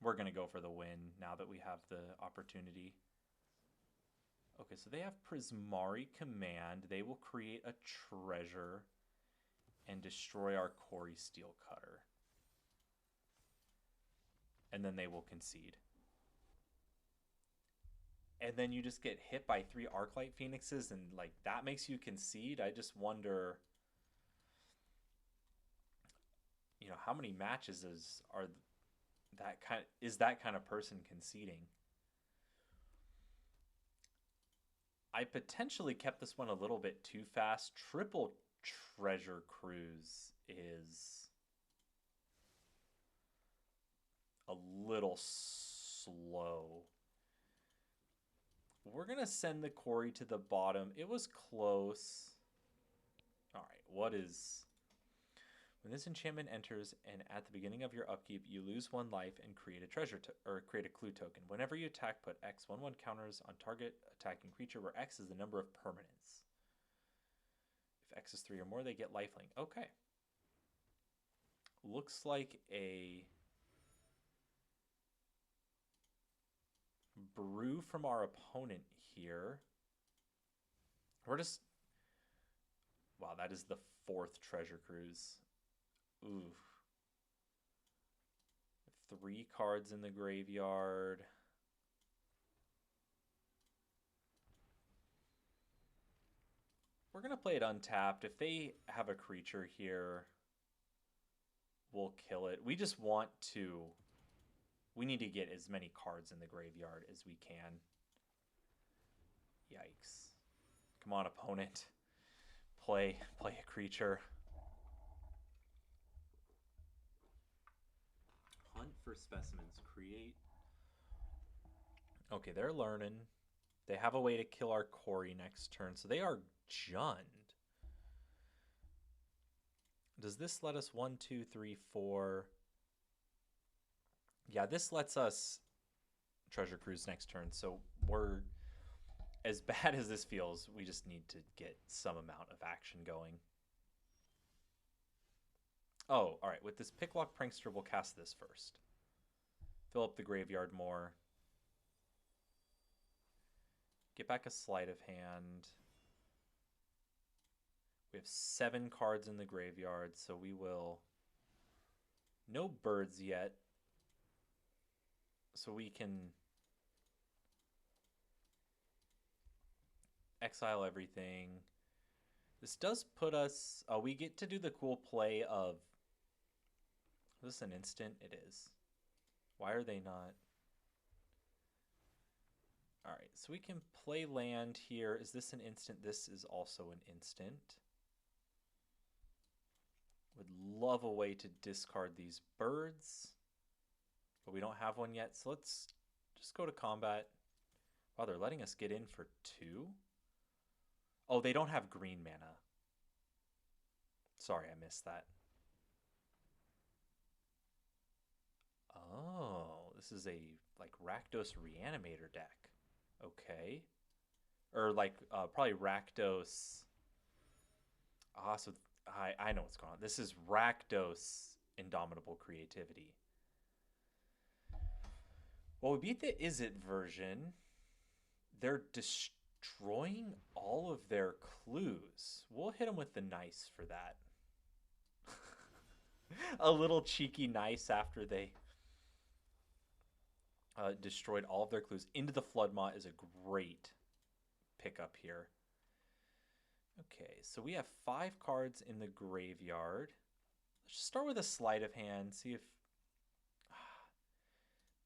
We're going to go for the win now that we have the opportunity. Okay, so they have Prismari Command. They will create a treasure and destroy our Quarry Steel Cutter. And then they will concede. And then you just get hit by 3 Arclight Phoenixes, and like that makes you concede. I just wonder, how many matches are that kind of person conceding? I potentially kept this one a little bit too fast. Triple Treasure Cruise is a little slow. We're going to send the quarry to the bottom. It was close. All right, what is... When this enchantment enters and at the beginning of your upkeep, you lose 1 life and create a treasure or create a clue token. Whenever you attack, put X 1/1 counters on target attacking creature where X is the number of permanents. If X is 3 or more, they get lifelink. Okay. Looks like a brew from our opponent here. We're just... Wow, that is the 4th Treasure Cruise. Ooh. 3 cards in the graveyard. We're going to play it untapped. If they have a creature here, we'll kill it. We just want to... We need to get as many cards in the graveyard as we can. Yikes. Come on, opponent. Play a creature. Hunt for specimens. Create. Okay, they're learning. They have a way to kill our quarry next turn, so they are Junned. Does this let us 1, 2, 3, 4? Yeah, this lets us Treasure Cruise next turn, so we're... As bad as this feels, we just need to get some amount of action going. Oh, all right. With this Picklock Prankster, we'll cast this first. Fill up the graveyard more. Get back a Sleight of Hand. We have 7 cards in the graveyard, so we will... No birds yet. So we can... exile everything. This does put us... we get to do the cool play of... Is this an instant? It is. Why are they not? Alright, so we can play land here. Is this an instant? This is also an instant. Would love a way to discard these birds. But we don't have one yet, so let's just go to combat. Wow, they're letting us get in for 2? Oh, they don't have green mana. Sorry, I missed that. Oh, this is a, like, Rakdos Reanimator deck. Okay. Or, like, probably Rakdos... so I know what's going on. This is Rakdos Indomitable Creativity. Well, we beat the Is It version. They're destroying all of their clues. We'll hit them with the nice for that. A little cheeky nice after they... Destroyed all of their clues. Into the Floodmaw is a great pickup here. Okay, so we have 5 cards in the graveyard. Let's just start with a sleight of hand. See if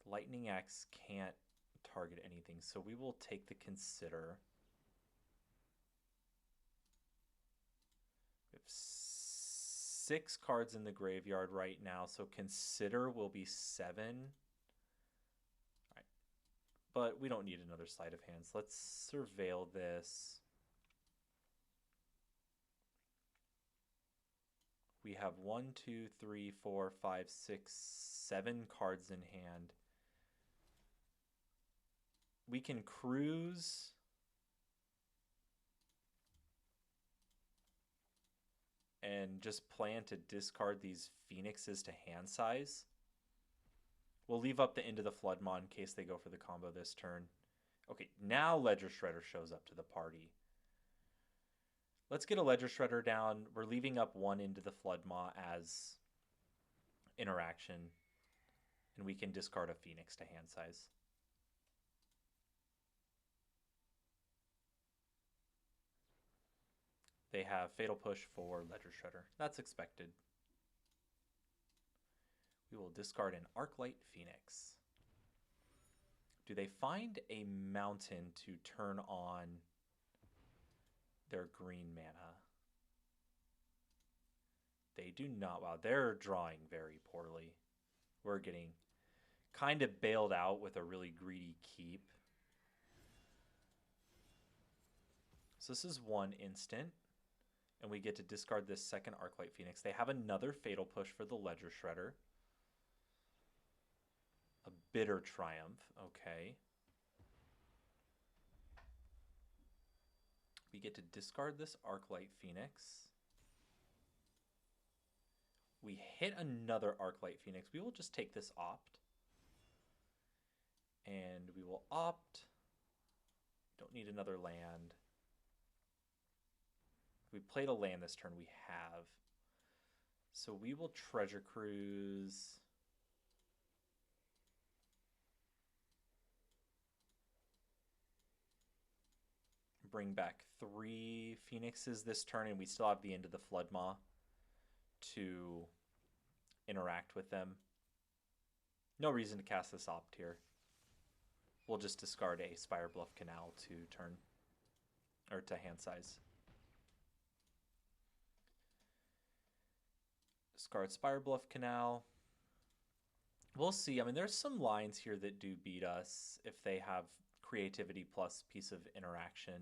Lightning Axe can't target anything. So we will take the Consider. We have 6 cards in the graveyard right now. So Consider will be 7. All right. But we don't need another sleight of hands. Let's surveil this. We have 1, 2, 3, 4, 5, 6, 7 cards in hand. We can cruise. And just plan to discard these Phoenixes to hand size. We'll leave up the Into the Floodmaw in case they go for the combo this turn. Okay, now Ledger Shredder shows up to the party. Let's get a Ledger Shredder down. We're leaving up 1 Into the Floodmaw as interaction. And we can discard a Phoenix to hand size. They have Fatal Push for Ledger Shredder. That's expected. We will discard an Arclight Phoenix. Do they find a mountain to turn on their green mana? They do not. Wow, they're drawing very poorly. We're getting kind of bailed out with a really greedy keep. So this is 1 instant. And we get to discard this second Arclight Phoenix. They have another Fatal Push for the Ledger Shredder. A Bitter Triumph. Okay. We get to discard this Arclight Phoenix. We hit another Arclight Phoenix. We will just take this Opt. And we will Opt. Don't need another land. We played a land this turn. We have. So we will Treasure Cruise. Bring back 3 Phoenixes this turn, and we still have the End of the Floodmaw to interact with them. No reason to cast this Opt here. We'll just discard a Spire Bluff Canal to turn, or to hand size. Discard Spire Bluff Canal. We'll see. I mean, there's some lines here that do beat us if they have creativity plus piece of interaction.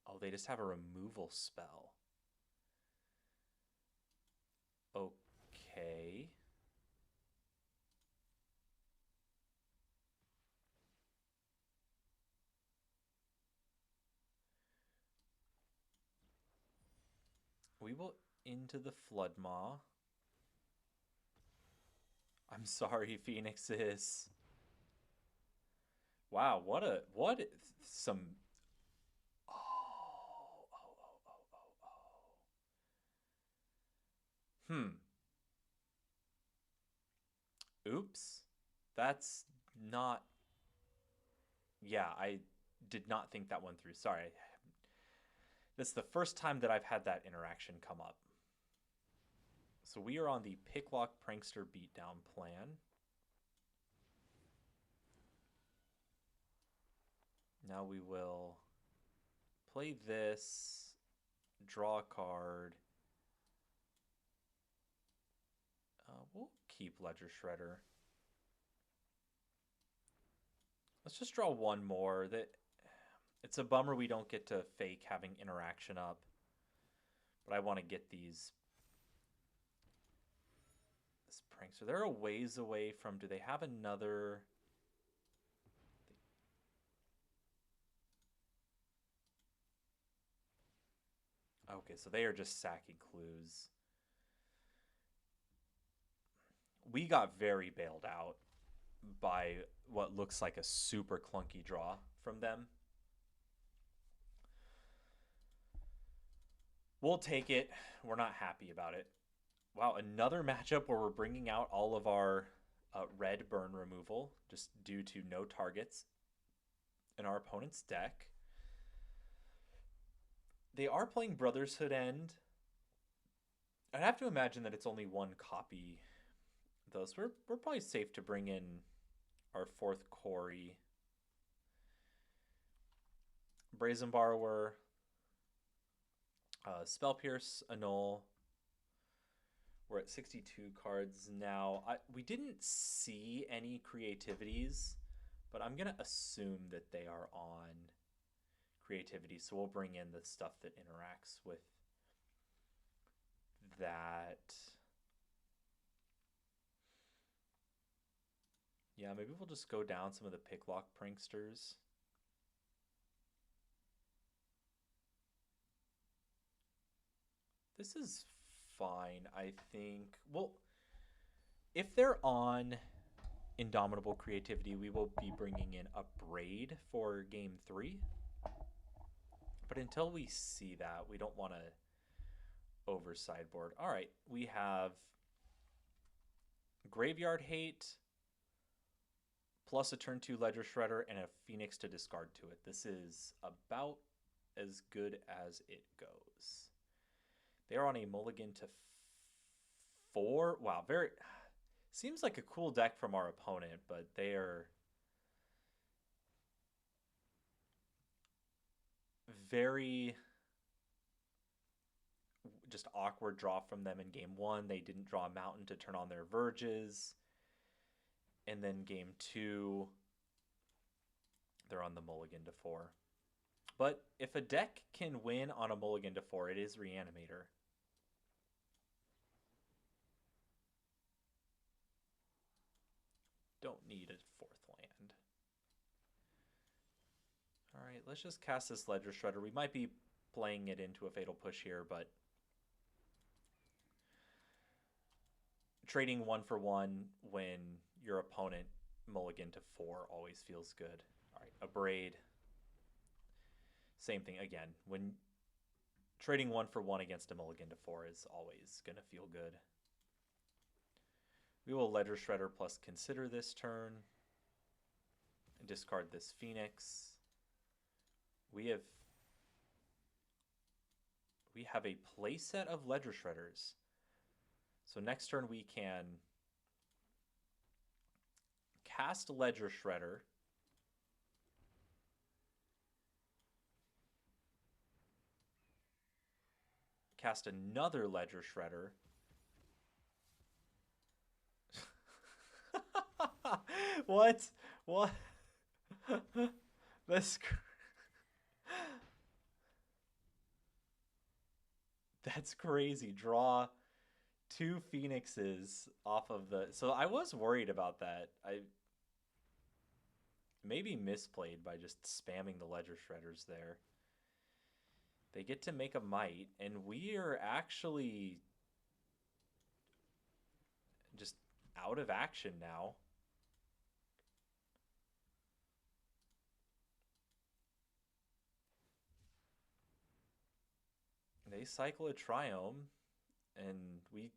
Oh, they just have a removal spell. Okay. We will Into the Floodmaw. I'm sorry, Phoenixes. Wow, what some Oops. That's not. Yeah, I did not think that one through. Sorry. This is the first time that I've had that interaction come up. So we are on the Picklock Prankster Beatdown plan. Now we will play this, draw a card. We'll keep Ledger Shredder. Let's just draw 1 more. It's a bummer we don't get to fake having interaction up. But I want to get this Prankster. They're a ways away from... Do they have another... Okay, so they are just sacking clues. We got very bailed out by what looks like a super clunky draw from them. We'll take it. We're not happy about it. Wow, another matchup where we're bringing out all of our red burn removal, just due to no targets in our opponent's deck. They are playing Brotherhood End. I'd have to imagine that it's only one copy, though, so we're probably safe to bring in our fourth Quarry. Brazen Borrower, Spell Pierce, Annul. We're at 62 cards now. We didn't see any creativities, but I'm going to assume that they are on creativity. So we'll bring in the stuff that interacts with that. Yeah, maybe we'll just go down some of the Picklock Pranksters. This is fine, I think. Well, if they're on Indomitable Creativity, we will be bringing in a Braid for game 3. But until we see that, we don't want to over sideboard. All right, we have Graveyard Hate plus a turn 2 Ledger Shredder and a Phoenix to discard to it. This is about as good as it goes. They're on a mulligan to 4. Wow, very... Seems like a cool deck from our opponent, but they are very just awkward draw from them in game 1. They didn't draw a mountain to turn on their Verges. And then game 2, they're on the mulligan to 4. But if a deck can win on a mulligan to 4, it is Reanimator. Don't need a 4th land. All right, let's just cast this Ledger Shredder. We might be playing it into a Fatal Push here, but trading 1 for 1 when your opponent mulligan to 4 always feels good. All right, a Braid. Same thing again. When trading 1 for 1 against a mulligan to 4 is always going to feel good. We will Ledger Shredder plus consider this turn and discard this Phoenix. We have a playset of Ledger Shredders. So next turn we can cast Ledger Shredder, cast another Ledger Shredder, what? That's that's crazy. Draw 2 Phoenixes off of the... So I was worried about that. I maybe misplayed by just spamming the Ledger Shredders there. They get to make a Might, and we are actually just out of action now. They cycle a Triome, and we...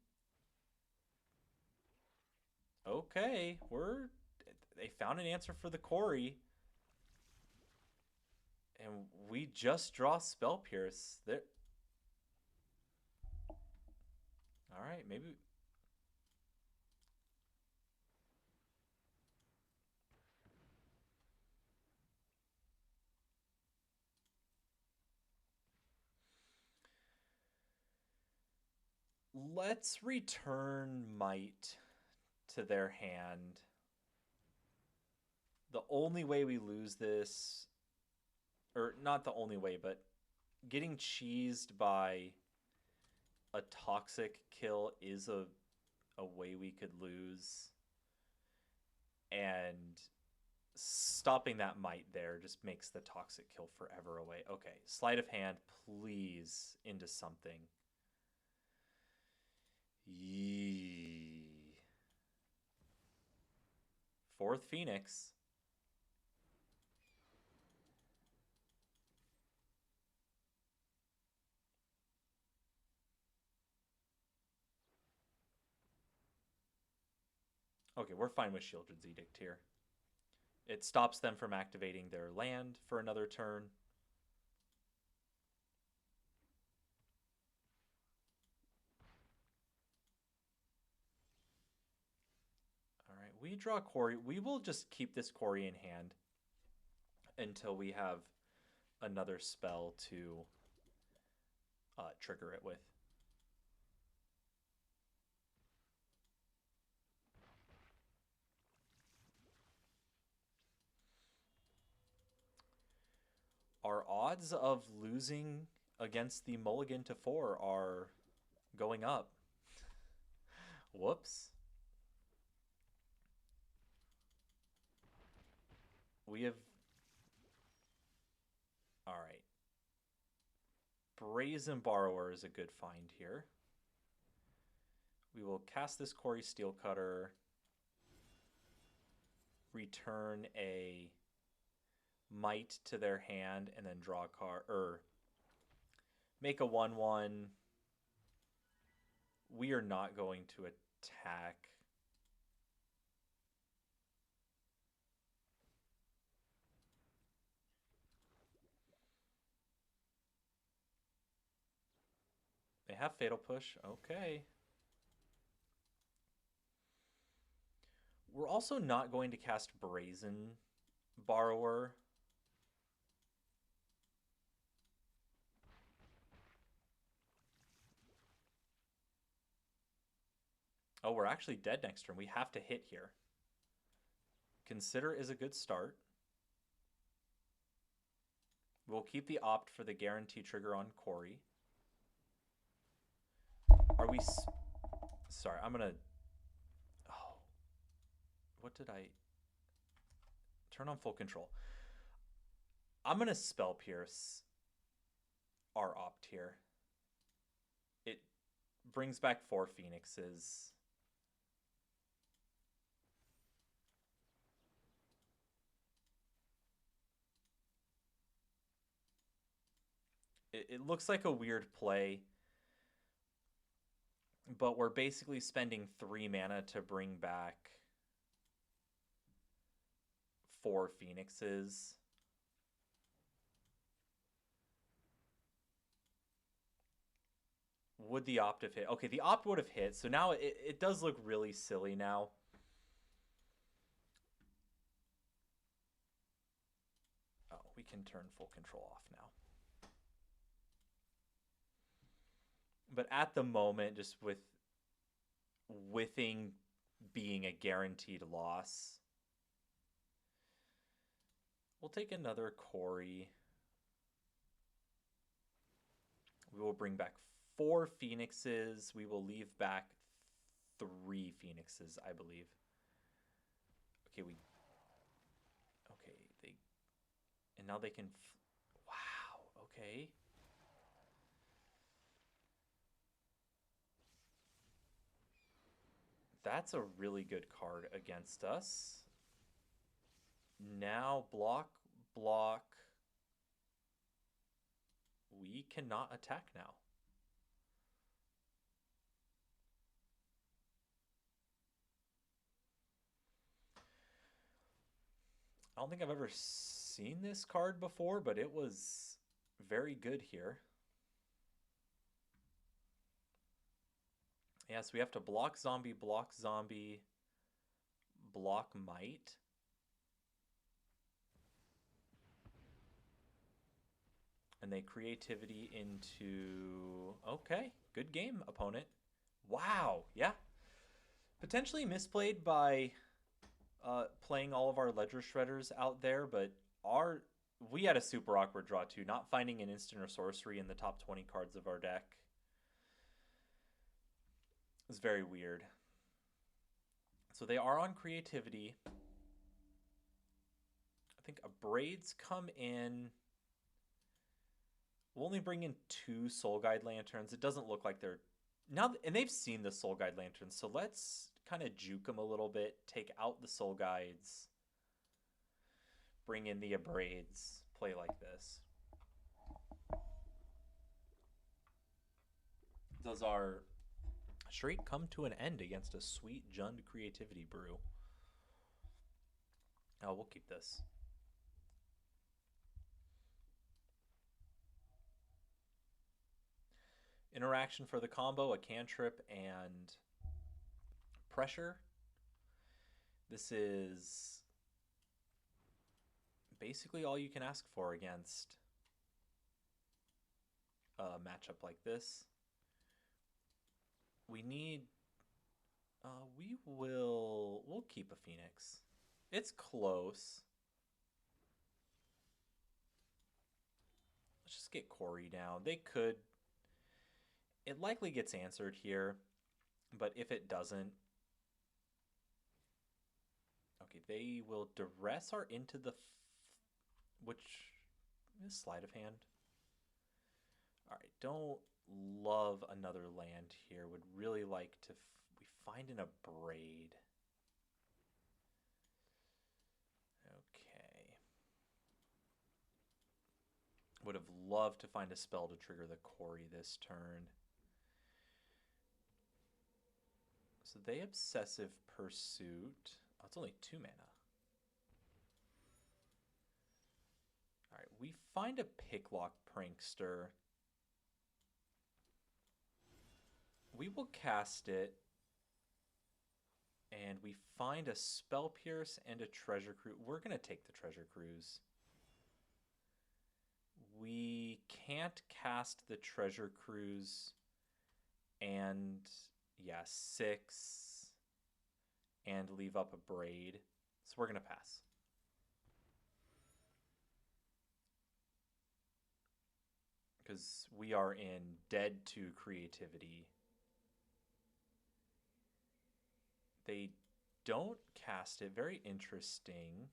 Okay, they found an answer for the Quarry. And we just draw Spell Pierce. There. All right, maybe... Let's return Might to their hand. The only way we lose this, or not the only way, but getting cheesed by a toxic kill is a way we could lose. And stopping that Might there just makes the toxic kill forever away. Okay, sleight of hand, please, into something. Yee. 4th Phoenix. Okay, we're fine with Shieldred's Edict here. It stops them from activating their land for another turn. All right, we draw Quarry. We will just keep this Quarry in hand until we have another spell to trigger it with. Our odds of losing against the Mulligan to 4 are going up. Whoops. We have... All right. Brazen Borrower is a good find here. We will cast this Quarry Steelcutter, return a Might to their hand, and then draw a card, or make a 1/1. We are not going to attack. They have Fatal Push. Okay. We're also not going to cast Brazen Borrower. Oh, we're actually dead next turn. We have to hit here. Consider is a good start. We'll keep the opt for the guarantee trigger on Quarry. Are we... Sorry, I'm going to... Oh. What did I... Turn on full control. I'm going to Spell Pierce our opt here. It brings back 4 Phoenixes. It looks like a weird play, but we're basically spending 3 mana to bring back 4 Phoenixes. Would the opt have hit? Okay, the opt would have hit, so now it does look really silly now. Oh, we can turn full control off now. But at the moment, just with whiffing being a guaranteed loss, we'll take another Quarry. We will bring back 4 Phoenixes. We will leave back 3 Phoenixes, I believe. Okay, they... And now they can... Wow, okay. That's a really good card against us. Now block. We cannot attack now. I don't think I've ever seen this card before, but it was very good here. Yeah, so we have to block zombie, block might. And they creativity into... Okay, good game, opponent. Wow, yeah. Potentially misplayed by playing all of our Ledger Shredders out there, but we had a super awkward draw too, not finding an instant or sorcery in the top 20 cards of our deck. It was very weird. So they are on creativity. I think a Braids come in. We'll only bring in 2 Soul Guide Lanterns. It doesn't look like they're... Now, and they've seen the Soul Guide Lanterns, so let's kind of juke them a little bit, take out the Soul Guides, bring in the Abrades, play like this. Does our Straight come to an end against a sweet Jund creativity brew. Oh, we'll keep this. Interaction for the combo, a cantrip and pressure. This is basically all you can ask for against a matchup like this. We need we'll keep a Phoenix. It's close. Let's just get Corey down. They could. It likely gets answered here, but if it doesn't, okay, they will duress our into the which is sleight of hand. All right, don't love another land here. Would really like to. We find an Abrade. Okay. Would have loved to find a spell to trigger the Corey this turn. So they Obsessive Pursuit. Oh, it's only 2 mana. Alright, we find a Picklock Prankster. We will cast it. And we find a Spell Pierce and a Treasure Cruise. We're going to take the Treasure Cruise. We can't cast the Treasure Cruise and, yeah, 6 and leave up a Braid. So we're going to pass. Because we are in dead to creativity. They don't cast it. Very interesting.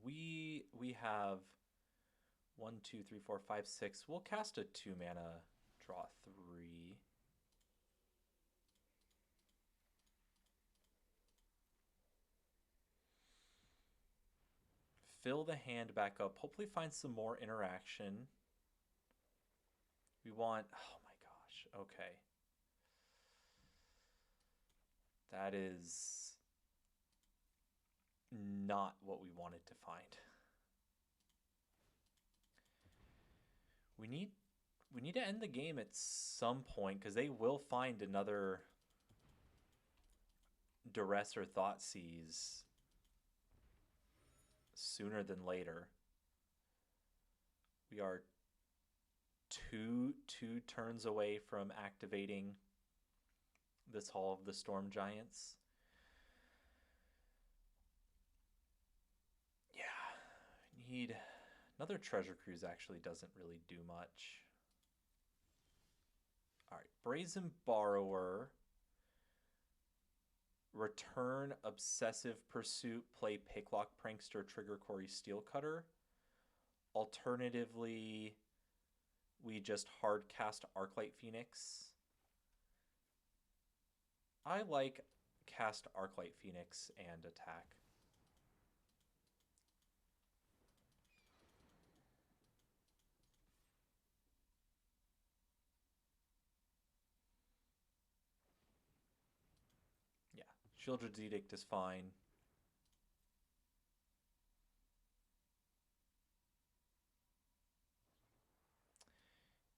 We have 1, 2, 3, 4, 5, 6. We'll cast a 2 mana, draw 3. Fill the hand back up. Hopefully find some more interaction. We want, oh my gosh, okay. That is not what we wanted to find. We need to end the game at some point because they will find another Duress or Thoughtseize sooner than later. We are two turns away from activating this Hall of the Storm Giants. Yeah, need another Treasure Cruise. Actually doesn't really do much. All right, Brazen Borrower, return Obsessive Pursuit, play Picklock Prankster, trigger Corey Steelcutter. Alternatively, we just hard cast Arclight Phoenix. I like cast Arclight Phoenix and attack. Yeah, Shieldred's Edict is fine.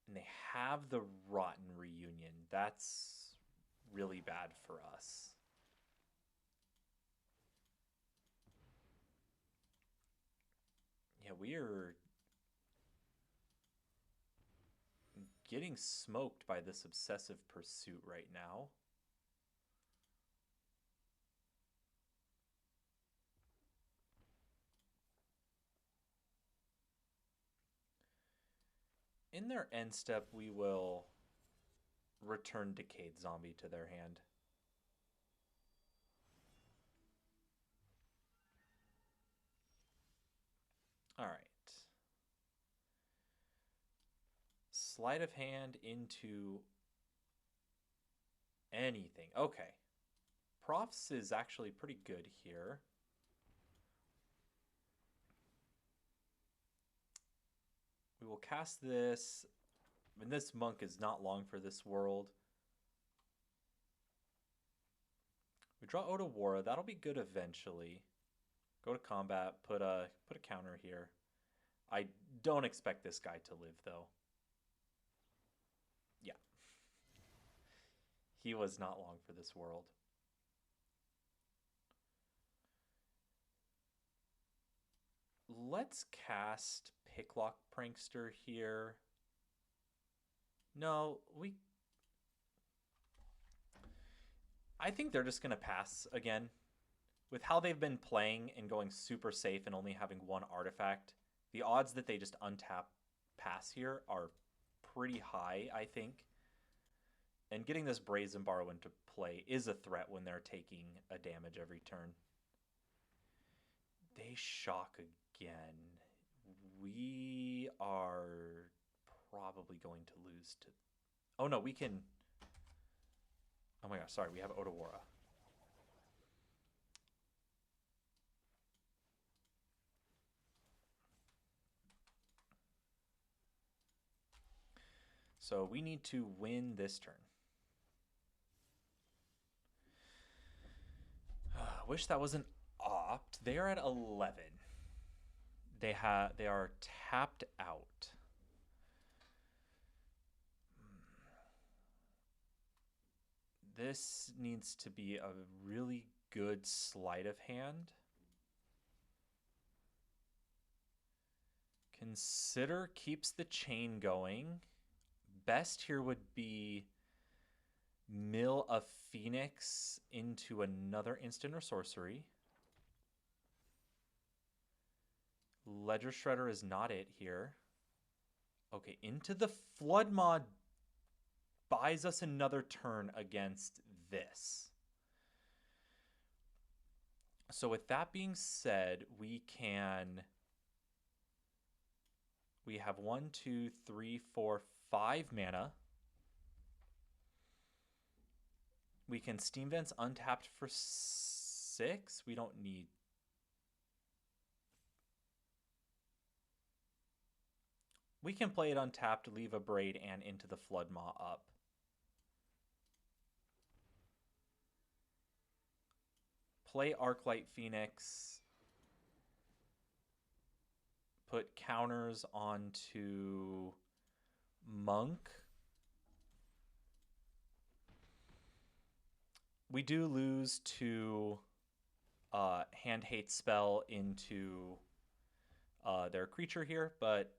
And they have the Rotten Reunion. That's really bad for us. Yeah, we are getting smoked by this Obsessive Pursuit right now. In their end step, we will return Decayed Zombie to their hand. All right. Sleight of hand into anything. Okay. Profs is actually pretty good here. We will cast this. I mean, this monk is not long for this world. We draw Otawara. That'll be good eventually. Go to combat. Put a counter here. I don't expect this guy to live though. Yeah. He was not long for this world. Let's cast Picklock Prankster here. No, I think they're just going to pass again. With how they've been playing and going super safe and only having one artifact, the odds that they just untap pass here are pretty high, I think. And getting this Brazen Borrow into play is a threat when they're taking a damage every turn. They shock again. We are probably going to lose to... Oh no, we can... Oh my gosh, sorry, we have Otawara. So we need to win this turn. Wish that was an opt. They are at 11. They are tapped out. This needs to be a really good sleight of hand. Consider keeps the chain going. Best here would be mill a Phoenix into another instant or sorcery. Ledger Shredder is not it here. Okay, into the Flood Mod buys us another turn against this. So with that being said, we have 1, 2, 3, 4, 5 mana. We can Steam Vents untapped for 6. We don't need... We can play it untapped, leave a Braid, and into the Flood Maw up. Play Arclight Phoenix. Put counters onto Monk. We do lose to Hand Hate spell into their creature here, but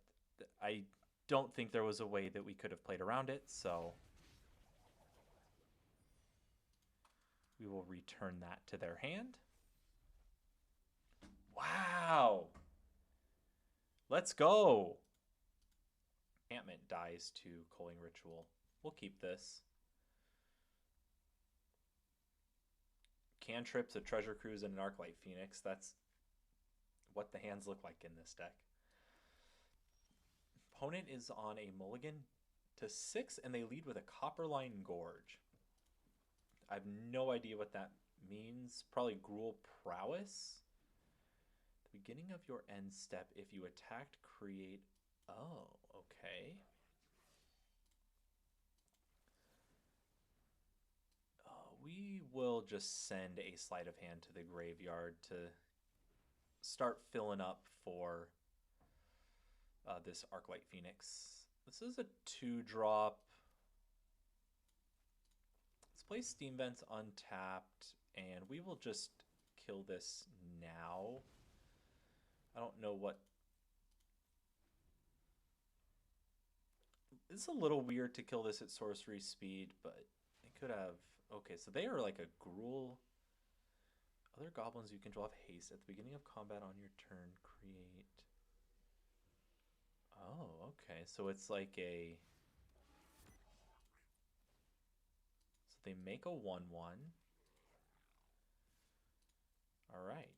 I don't think there was a way that we could have played around it, so we will return that to their hand. Wow! Let's go! Enchantment dies to Culling Ritual. We'll keep this. Cantrips, a Treasure Cruise, and an Arclight Phoenix. That's what the hands look like in this deck. Opponent is on a mulligan to 6, and they lead with a Copperline Gorge. I have no idea what that means. Probably Gruul Prowess. The beginning of your end step, if you attacked, create... Oh, okay. We will just send a Sleight of Hand to the graveyard to start filling up for this Arclight Phoenix. This is a 2-drop. Let's play Steam Vents untapped, and we will just kill this now. I don't know what... It's a little weird to kill this at sorcery speed, but it could have... Okay, so they are like a Gruul. Other goblins you control have haste. At the beginning of combat on your turn, create... Oh, okay. So it's like a... So they make a 1/1. Alright.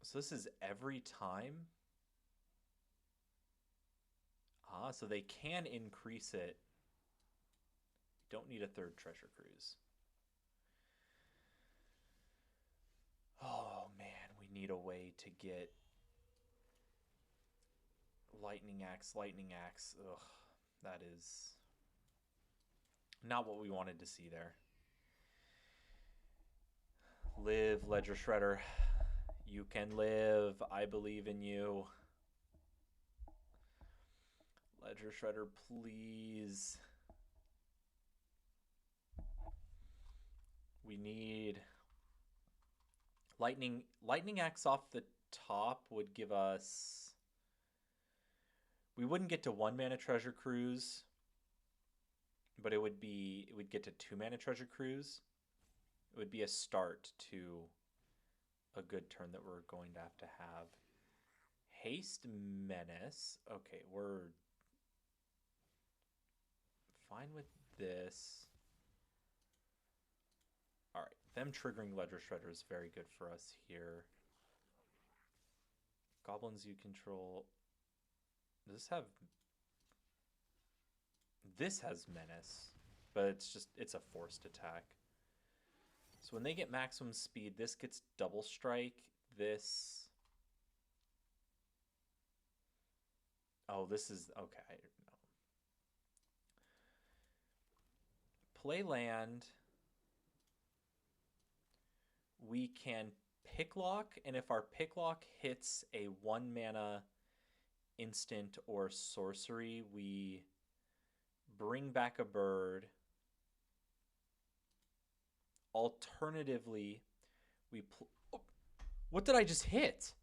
So this is every time? Ah, so they can increase it. Don't need a 3rd Treasure Cruise. Oh, need a way to get lightning axe, lightning axe. Ugh, that is not what we wanted to see there. Live, Ledger Shredder. You can live. I believe in you. Ledger Shredder, please. We need lightning axe off the top would give us. We wouldn't get to 1 mana treasure cruise, but it would get to 2 mana treasure cruise. It would be a start to a good turn that we're going to have. Haste Menace. Okay, we're fine with this. All right, them triggering Ledger Shredder is very good for us here. Goblins you control. Does this have... This has Menace, but it's a forced attack. So when they get maximum speed, this gets double strike. This... Oh, this is... Okay, I don't know. Play land. We can picklock, and if our picklock hits a 1 mana instant or sorcery, we bring back a bird. Alternatively, we... Oh, what did I just hit?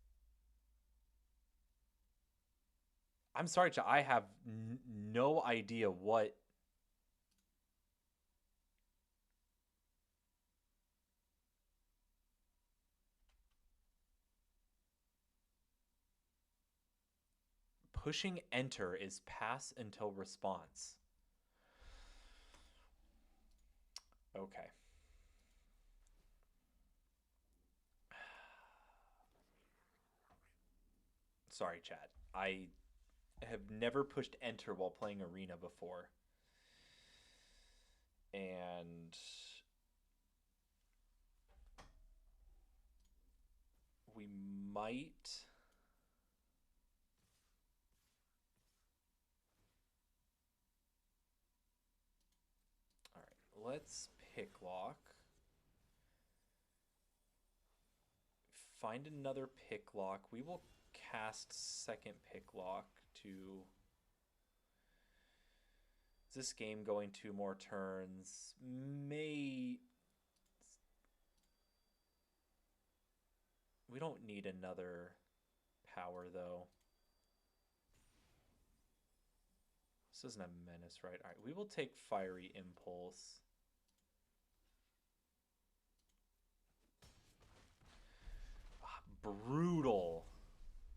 I'm sorry, I have no idea what... Pushing enter is pass until response. Okay. Sorry, chat. I have never pushed enter while playing Arena before. And we might... All right, let's picklock. Find another picklock. We will cast second picklock to... Is this game going 2 more turns? May... We don't need another power, though. This isn't a menace, right? All right, we will take Fiery Impulse. Brutal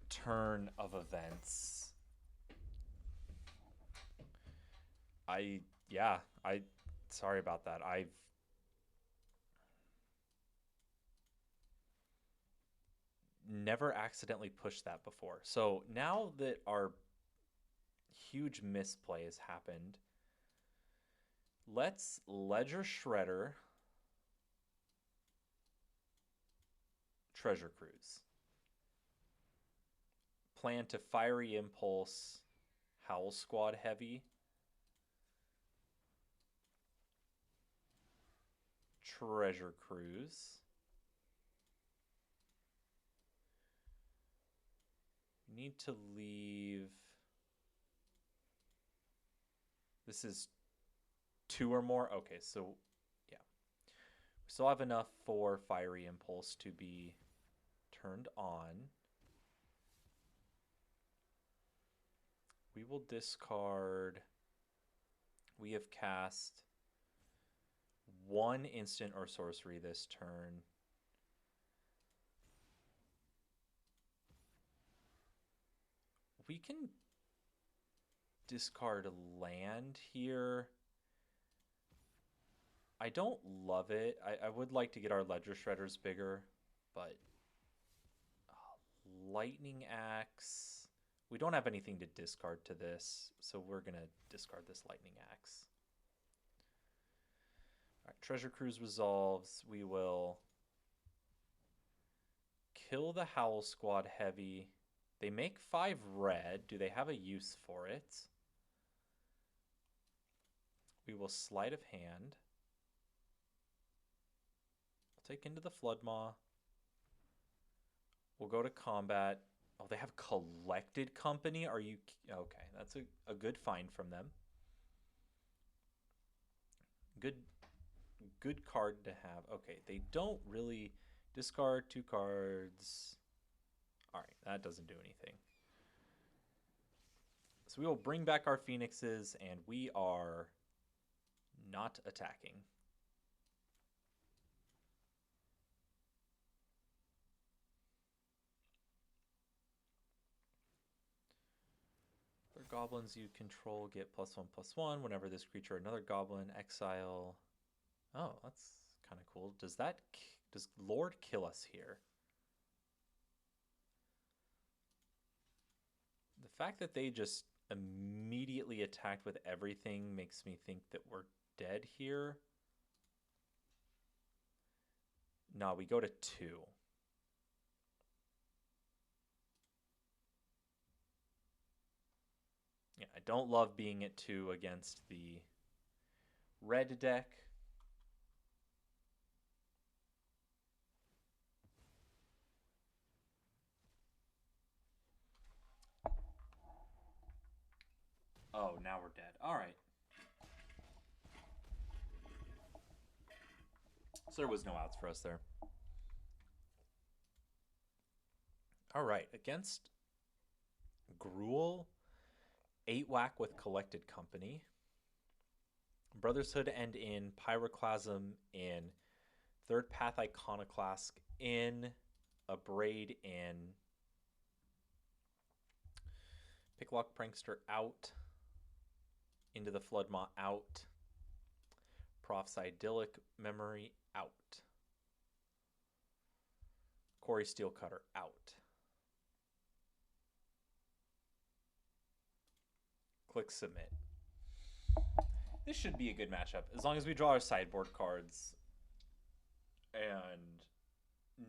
turn of events. Sorry about that. I've never accidentally pushed that before. So now that our huge misplay has happened, let's Ledger Shredder Treasure Cruise. Plan to Fiery Impulse Howl Squad heavy. Treasure Cruise. Need to leave... This is 2 or more? Okay, so yeah. We still have enough for Fiery Impulse to be turned on. We will discard... We have cast 1 instant or sorcery this turn. We can discard a land here. I don't love it. I would like to get our Ledger Shredders bigger, but Lightning Axe. We don't have anything to discard to this, so we're going to discard this Lightning Axe. All right, Treasure Cruise resolves. We will kill the Howl Squad heavy. They make 5 red. Do they have a use for it? We will sleight of hand. We'll take into the Floodmaw. We'll go to combat. Oh, they have Collected Company? Are you... Okay, that's a good find from them. Good card to have. Okay, they don't really discard 2 cards. All right, that doesn't do anything. So we will bring back our Phoenixes, and we are not attacking. For goblins you control, get +1/+1 whenever this creature or another goblin exile. Oh, that's kind of cool. Does Lord kill us here? The fact that they just immediately attacked with everything makes me think that we're dead here. No, we go to 2. Yeah, I don't love being at 2 against the red deck. Oh, now we're dead. All right. So there was no outs for us there. All right, against Gruul, 8 whack with Collected Company. Brothershood end in, Pyroclasm in, Third Path Iconoclast in, Abrade in, Picklock Prankster out, Into the Floodmaw out, Prof's Idyllic Memory out, Quarry Steelcutter out. Click submit. This should be a good matchup as long as we draw our sideboard cards and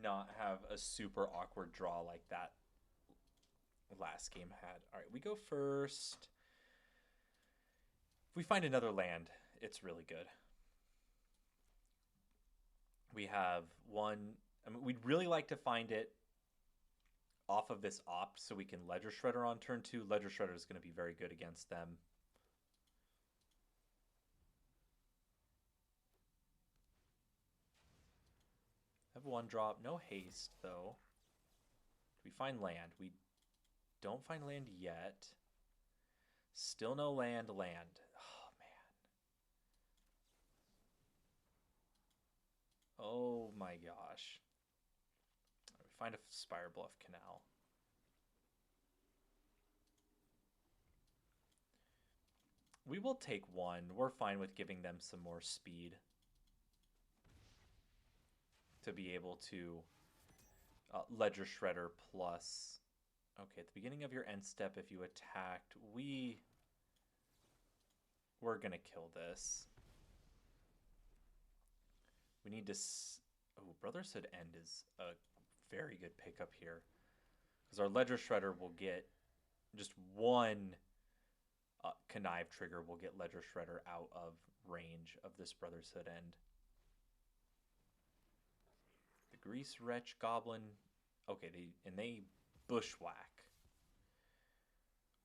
not have a super awkward draw like that last game had. All right, we go first. If we find another land, it's really good. We have one. I mean, we'd really like to find it off of this opt so we can Ledger Shredder on turn 2. Ledger Shredder is going to be very good against them. Have 1 drop. No haste, though. We find land. We don't find land yet. Still no land. Oh, man. Oh, my gosh. We find a Spire Bluff Canal. We will take 1. We're fine with giving them some more speed to be able to Ledger Shredder plus. Okay, at the beginning of your end step, if you attacked, we're going to kill this. We need to... Oh, Brothershood End is a very good pickup here. Because our Ledger Shredder will get just 1 Connive trigger will get Ledger Shredder out of range of this Brothershood End. The Grease Wretch Goblin. Okay, they bushwhack.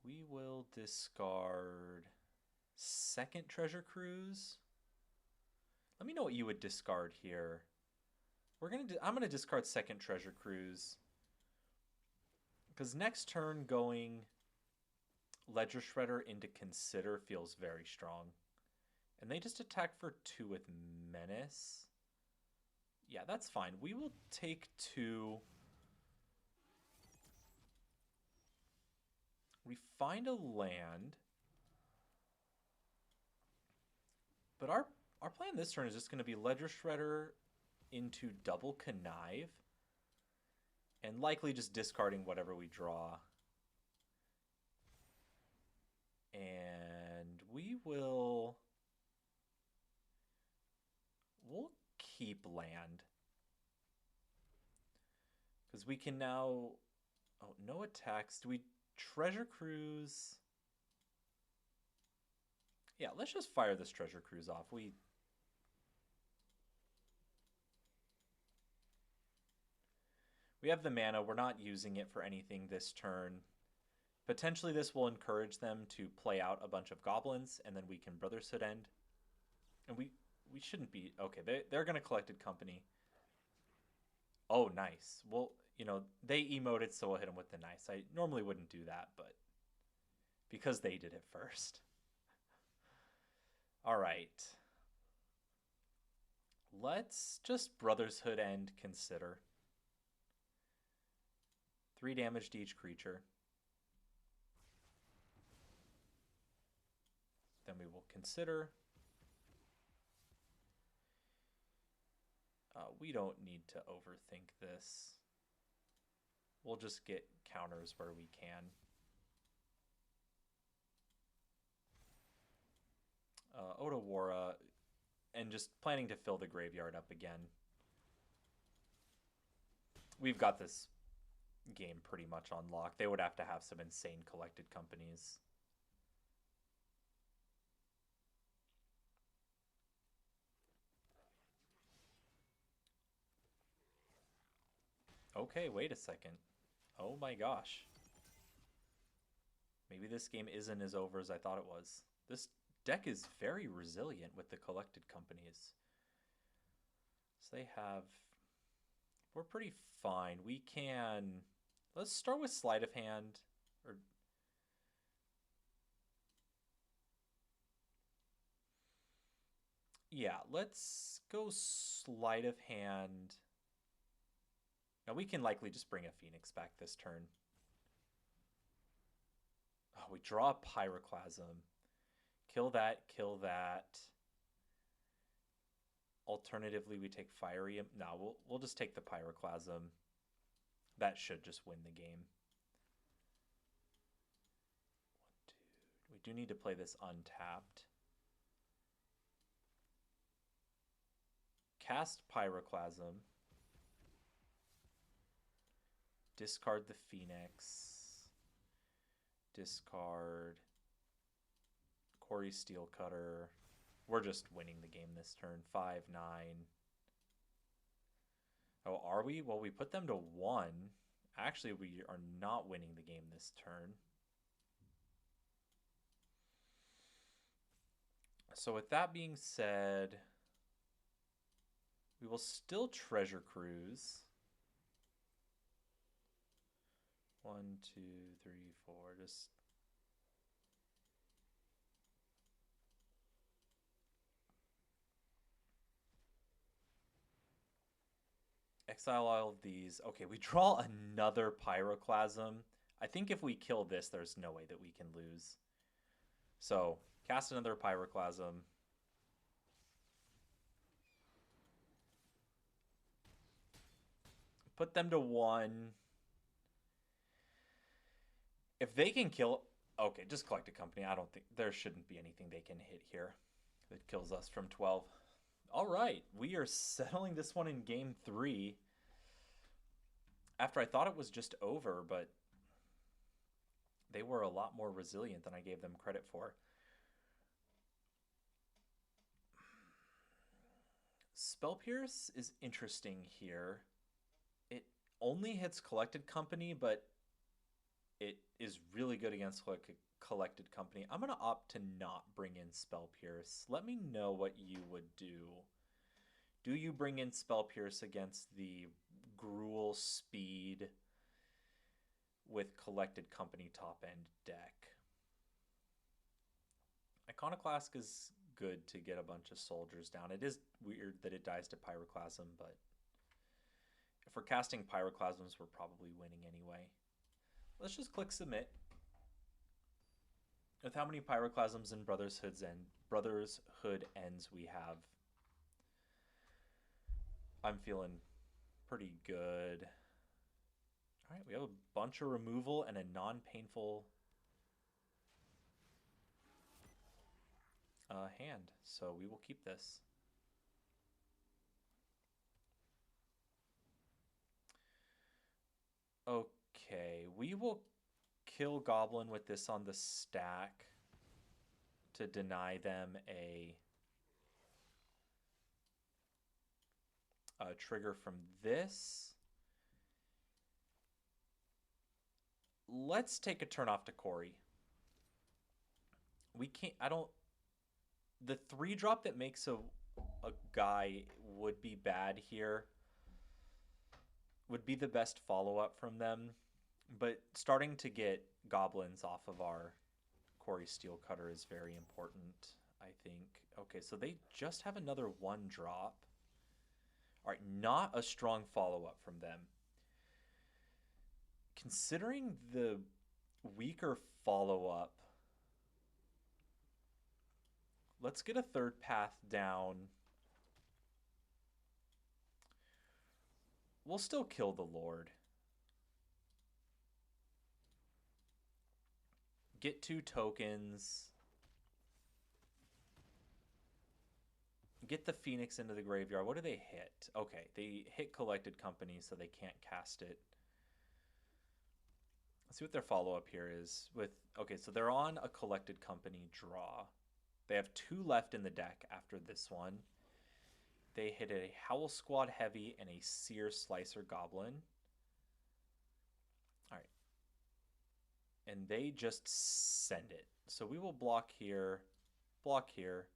We will discard second Treasure Cruise. Let me know what you would discard here. I'm gonna discard second Treasure Cruise because next turn going Ledger Shredder into Consider feels very strong, and they just attack for 2 with Menace. Yeah, that's fine. We will take 2. We find a land. But our plan this turn is just going to be Ledger Shredder into double Connive. And likely just discarding whatever we draw. And we'll keep land. Because because we can now... Oh, no attacks. Do we treasure cruise? Yeah, let's just fire this treasure cruise off. We have the mana. We're not using it for anything this turn. Potentially this will encourage them to play out a bunch of goblins, and then we can Brotherhood end. And we shouldn't be... Okay, they're going to Collected Company. Oh, nice. Well, you know, they emoted, so we'll hit them with the nice. I normally wouldn't do that, but because they did it first. All right. Let's just Brotherhood end consider. 3 damage to each creature. Then we will consider. We don't need to overthink this. We'll just get counters where we can. Otawara, and just planning to fill the graveyard up again. We've got this game pretty much on lock. They would have to have some insane Collected Companies. Okay, wait a second. Oh my gosh. Maybe this game isn't as over as I thought it was. This deck is very resilient with the Collected Companies. So they have... We're pretty fine. We can... Let's start with Sleight of Hand. Or... Yeah, let's go Sleight of Hand. Now we can likely just bring a Phoenix back this turn. Oh, we draw a Pyroclasm. Kill that, kill that. Alternatively, we take Fiery... No, we'll just take the Pyroclasm. That should just win the game. 1, 2... We do need to play this untapped. Cast Pyroclasm. Discard the Phoenix. Discard Quarry Steelcutter. We're just winning the game this turn. 5-9. Oh, are we? Well, we put them to 1. Actually, we are not winning the game this turn. So with that being said, we will still Treasure Cruise. 1, 2, 3, 4. Just... Exile all of these. Okay, we draw another Pyroclasm. I think if we kill this, there's no way that we can lose. So, cast another Pyroclasm. Put them to 1. If they can kill... Okay, just Collected Company. I don't think... There shouldn't be anything they can hit here that kills us from 12. All right, we are settling this one in game 3. After I thought it was just over, but they were a lot more resilient than I gave them credit for. Spell Pierce is interesting here. It only hits Collected Company, but it is really good against Collected Company. I'm going to opt to not bring in Spell Pierce. Let me know what you would do. Do you bring in Spell Pierce against the Gruul Speed with Collected Company top-end deck? Iconoclast is good to get a bunch of soldiers down. It is weird that it dies to Pyroclasm, but if we're casting Pyroclasms, we're probably winning anyway. Let's just click Submit. With how many Pyroclasms and Brotherhood ends we have, I'm feeling pretty good. All right, we have a bunch of removal and a non-painful hand, so we will keep this. Okay, we will kill Goblin with this on the stack to deny them a trigger from this. Let's take a turn off to Corey. We can't. I don't. The 3-drop that makes a guy would be bad here. Would be the best follow up from them, but starting to get goblins off of our Corey Steel Cutter is very important, I think. Okay, so they just have another 1-drop. All right, not a strong follow up from them. Considering the weaker follow up, let's get a third path down. We'll still kill the Lord. Get 2 tokens. Get the Phoenix into the graveyard. What do they hit? Okay, they hit Collected Company, so they can't cast it. Let's see what their follow-up here is. Okay, so they're on a Collected Company draw. They have 2 left in the deck after this one. They hit a Howl Squad Heavy and a Seer Slicer Goblin. All right. And they just send it. So we will block here, block here.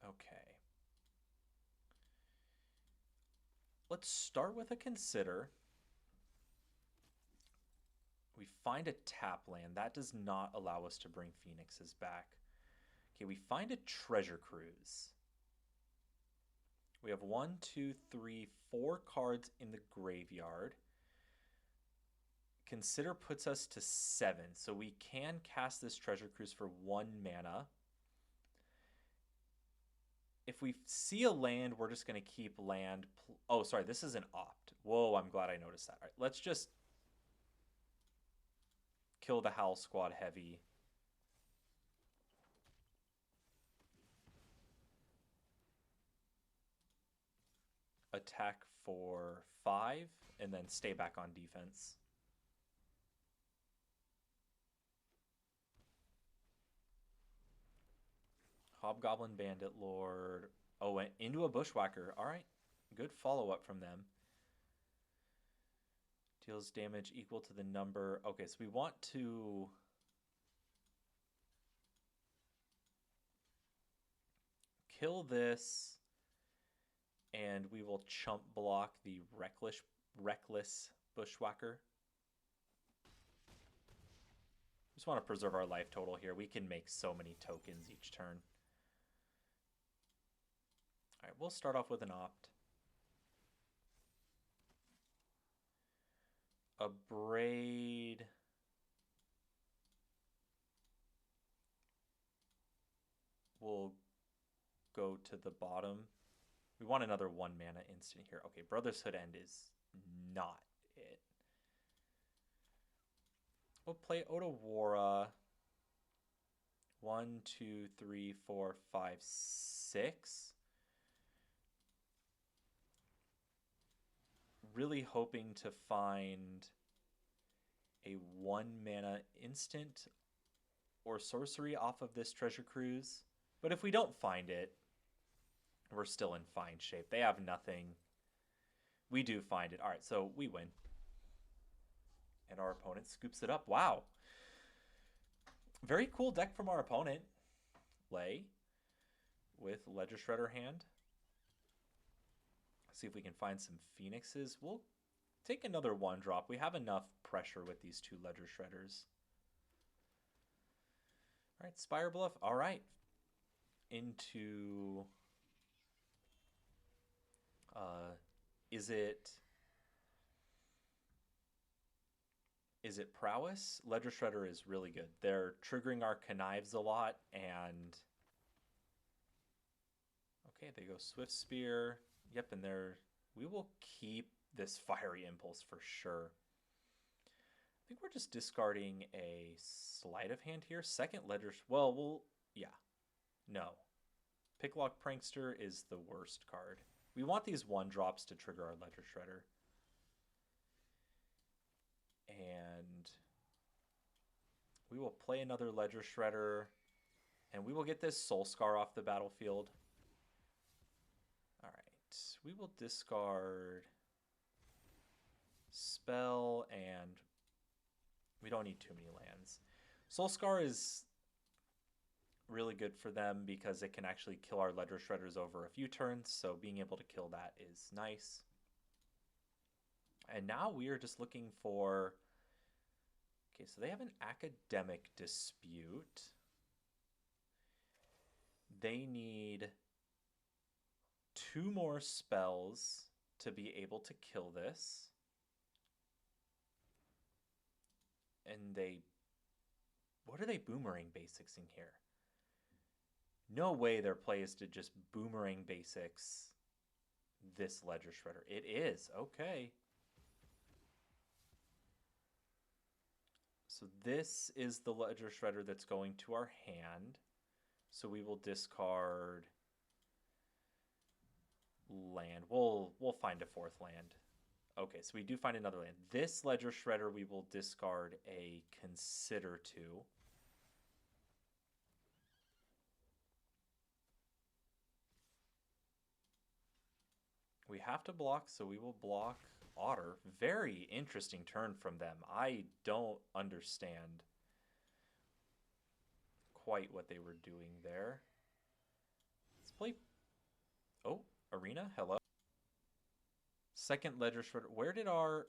Okay. Let's start with a Consider. We find a tap land. That does not allow us to bring Phoenixes back. Okay, we find a Treasure Cruise. We have 1, 2, 3, 4 cards in the graveyard. Consider puts us to 7, so we can cast this Treasure Cruise for 1 mana. If we see a land, we're just going to keep land. Oh, sorry, this is an opt. Whoa, I'm glad I noticed that. All right, let's just kill the Howl Squad Heavy. Attack for 5, and then stay back on defense. Hobgoblin Bandit Lord. Oh, and into a Bushwhacker. All right, good follow-up from them. Deals damage equal to the number. Okay, so we want to kill this, and we will chump block the reckless Bushwhacker. Just want to preserve our life total here. We can make so many tokens each turn. All right, we'll start off with an opt. A Braid. We'll go to the bottom. We want another 1 mana instant here. Okay, Brother's Hood End is not it. We'll play Otawara. 1, 2, 3, 4, 5, 6. Really hoping to find a 1 mana instant or sorcery off of this Treasure Cruise. But if we don't find it, we're still in fine shape. They have nothing. We do find it. All right, so we win. And our opponent scoops it up. Wow. Very cool deck from our opponent. Lay with Ledger Shredder hand. See if we can find some Phoenixes. We'll take another 1-drop. We have enough pressure with these 2 Ledger Shredders. All right, Spire Bluff. All right. Into... Is it Prowess? Ledger Shredder is really good. They're triggering our Connives a lot, and... Okay, they go Swift Spear. Yep, and we will keep this Fiery Impulse for sure. I think we're just discarding a Sleight of Hand here. Second Ledger... Well, yeah. No. Picklock Prankster is the worst card. We want these 1-drops to trigger our Ledger Shredder. And we will play another Ledger Shredder, and we will get this Soul Scar off the battlefield. All right, we will discard Spell, and we don't need too many lands. Soul Scar is really good for them because it can actually kill our Ledger Shredders over a few turns, so being able to kill that is nice. And now we are just looking for... Okay, so they have an Academic Dispute. They need 2 more spells to be able to kill this. And they... What are they boomerang basics in here? No way their play is to just boomerang basics this Ledger Shredder. It is. Okay. So this is the Ledger Shredder that's going to our hand. So we will discard land. We'll find a 4th land. Okay, so we do find another land. This Ledger Shredder we will discard a Consider to. We have to block, so we will block Otter. Very interesting turn from them. I don't understand quite what they were doing there. Let's play... Oh, Arena, hello. Second Ledger Shredder. Where did our...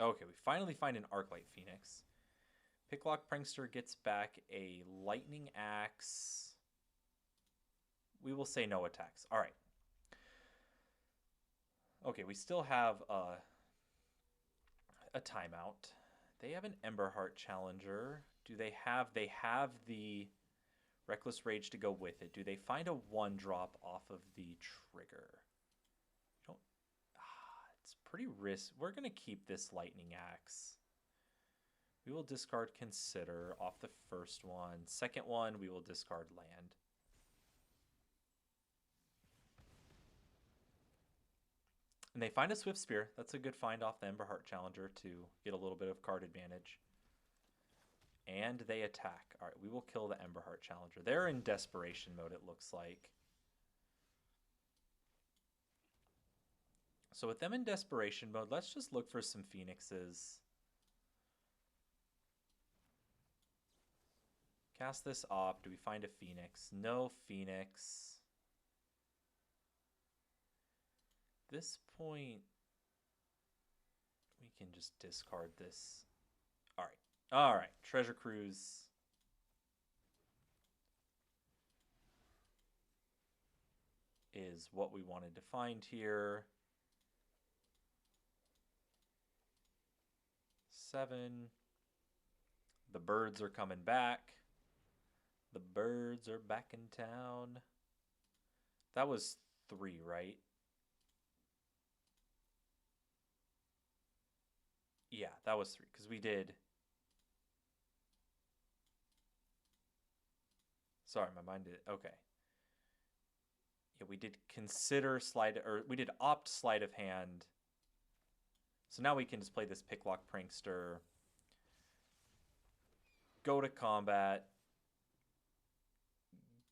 Okay, we finally find an Arclight Phoenix. Picklock Prankster gets back a Lightning Axe. We will say no attacks. All right. Okay, we still have a timeout. They have an Emberheart Challenger. Do they have... They have the Reckless Rage to go with it. Do they find a 1-drop off of the trigger? Don't... it's pretty risky. We're going to keep this Lightning Axe. We will discard Consider off the first one. Second one, we will discard land. And they find a Swift Spear. That's a good find off the Emberheart Challenger to get a little bit of card advantage. And they attack. All right, we will kill the Emberheart Challenger. They're in desperation mode, it looks like. So with them in desperation mode, let's just look for some Phoenixes. Cast this off. Do we find a Phoenix? No Phoenix. At this point, we can just discard this. All right. All right. Treasure Cruise. Is what we wanted to find here. 7. The birds are coming back. The birds are back in town. That was 3, right? Yeah, that was 3, because we did... Sorry, my mind did... Okay. Yeah, we did consider slide... Or we did opt sleight of hand. So now we can just play this Picklock Prankster. Go to combat.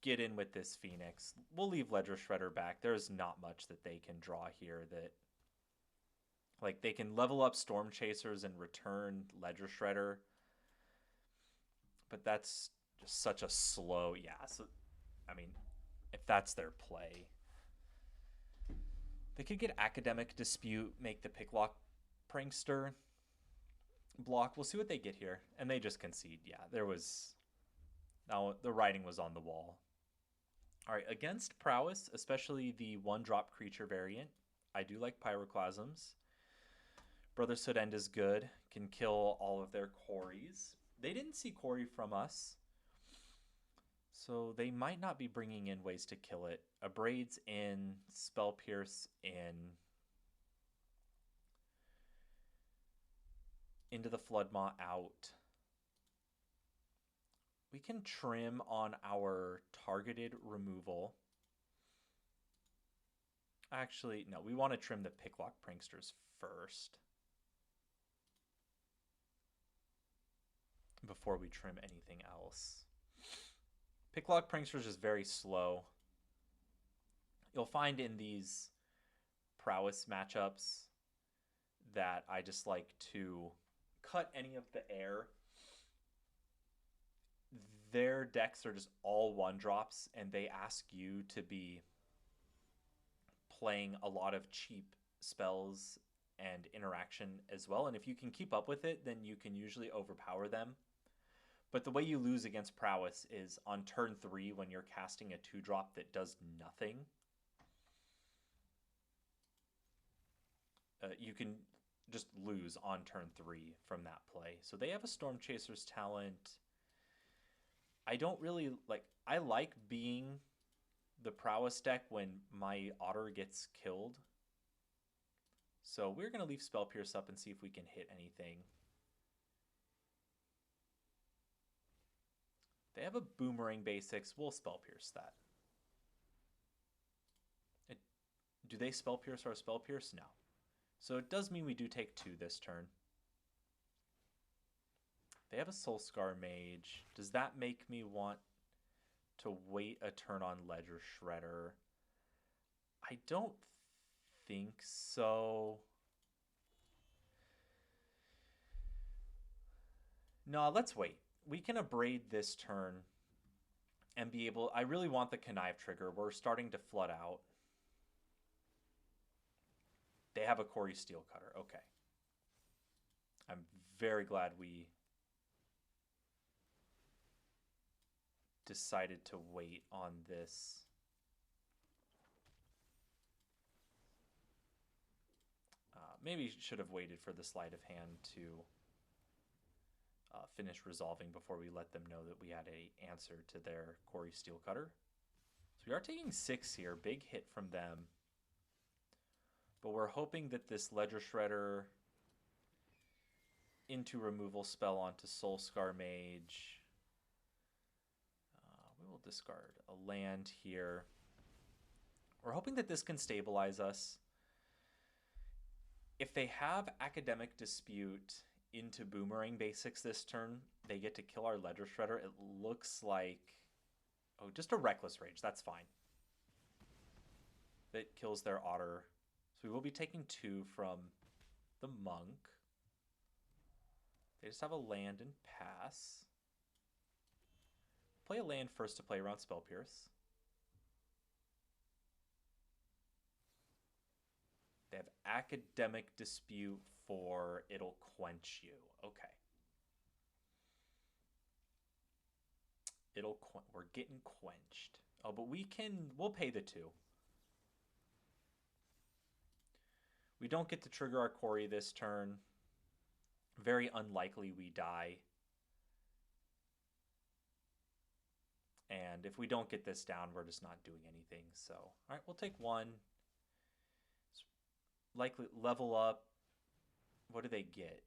Get in with this Phoenix. We'll leave Ledger Shredder back. There's not much that they can draw here that... Like, they can level up Storm Chasers and return Ledger Shredder. But that's just such a slow... Yeah, so... I mean, if that's their play... They could get Academic Dispute, make the Picklock Prankster block. We'll see what they get here. And they just concede. Yeah, there was... Now, the writing was on the wall. All right, against Prowess, especially the 1-drop creature variant, I do like Pyroclasms. Brotherhood End is good. Can kill all of their Quarries. They didn't see Quarry from us. So they might not be bringing in ways to kill it. Abrades in, Spell Pierce in. into the Floodmaw out. We can trim on our targeted removal. Actually, no, we want to trim the Picklock Pranksters first before we trim anything else. Picklock Pranksters is very slow. You'll find in these prowess matchups that I just like to cut any of the air. Their decks are just all one drops, and they ask you to be playing a lot of cheap spells and interaction as well. And if you can keep up with it, then you can usually overpower them. But the way you lose against prowess is on turn 3 when you're casting a 2-drop that does nothing. You can just lose on turn 3 from that play. So they have a Storm Chaser's talent. I don't really like... I like being the prowess deck when my Otter gets killed. So we're going to leave Spell Pierce up and see if we can hit anything. They have a Boomerang basics. We'll Spell Pierce that. Do they Spell Pierce our Spell Pierce? No. So it does mean we do take 2 this turn. They have a Soulscar Mage. Does that make me want to wait a turn on Ledger Shredder? I don't think so. No, let's wait. We can abrade this turn and be able... I really want the Connive trigger. We're starting to flood out. They have a Corey Steelcutter. Okay. I'm very glad we decided to wait on this. Maybe should have waited for the sleight of hand to finish resolving before we let them know that we had an answer to their Corey Steelcutter. So we are taking 6 here. Big hit from them. But we're hoping that this Ledger Shredder into removal spell onto Soulscar Mage. We will discard a land here. We're hoping that this can stabilize us. If they have Academic Dispute into Boomerang basics this turn, they get to kill our Ledger Shredder. It looks like... Oh, just a Reckless Rage. That's fine. That kills their Otter. So we will be taking 2 from the Monk. They just have a land and pass. Play a land first to play around Spell Pierce. They have Academic Dispute for it'll quench you. Okay. We're getting quenched. Oh, but we'll pay the 2. We don't get to trigger our Corey this turn. Very unlikely we die. And if we don't get this down, we're just not doing anything. So, all right, we'll take 1. Likely level up. What do they get?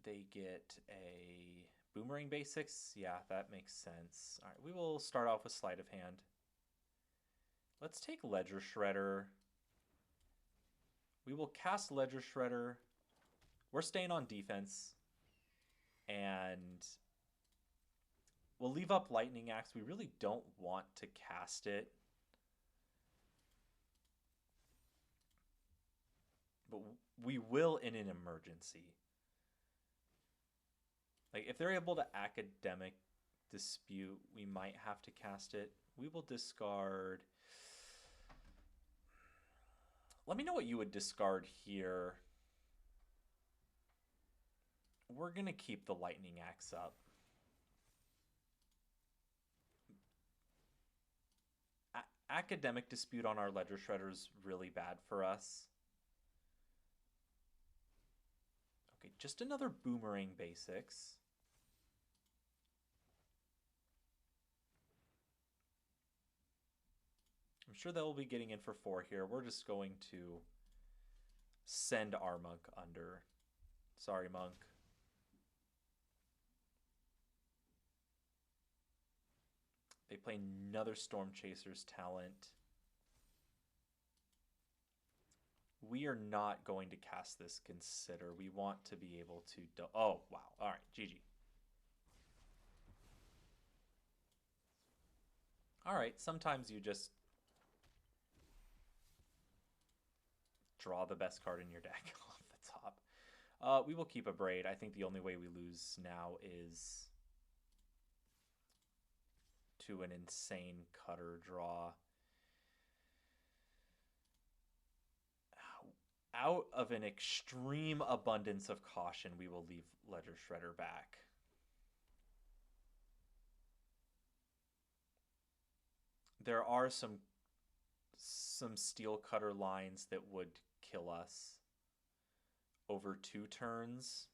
They get a Boomerang basics. Yeah, that makes sense. All right, we will start off with Sleight of Hand. Let's take Ledger Shredder. We will cast Ledger Shredder. We're staying on defense. And we'll leave up Lightning Axe. We really don't want to cast it. But we will in an emergency. Like, if they're able to Academic Dispute, we might have to cast it. We will discard... Let me know what you would discard here. We're going to keep the Lightning Axe up. Academic Dispute on our Ledger Shredder is really bad for us. Okay, just another Boomerang basics. I'm sure they'll be getting in for 4 here. We're just going to send our monk under. Sorry, monk. They play another Storm Chasers talent. We are not going to cast this Consider. We want to be able to... Oh, wow. All right, GG. All right, sometimes you just draw the best card in your deck off the top. We will keep a Braid. I think the only way we lose now is to an insane cutter draw. Out of an extreme abundance of caution, we will leave Ledger Shredder back. There are some steel cutter lines that would kill us over 2 turns.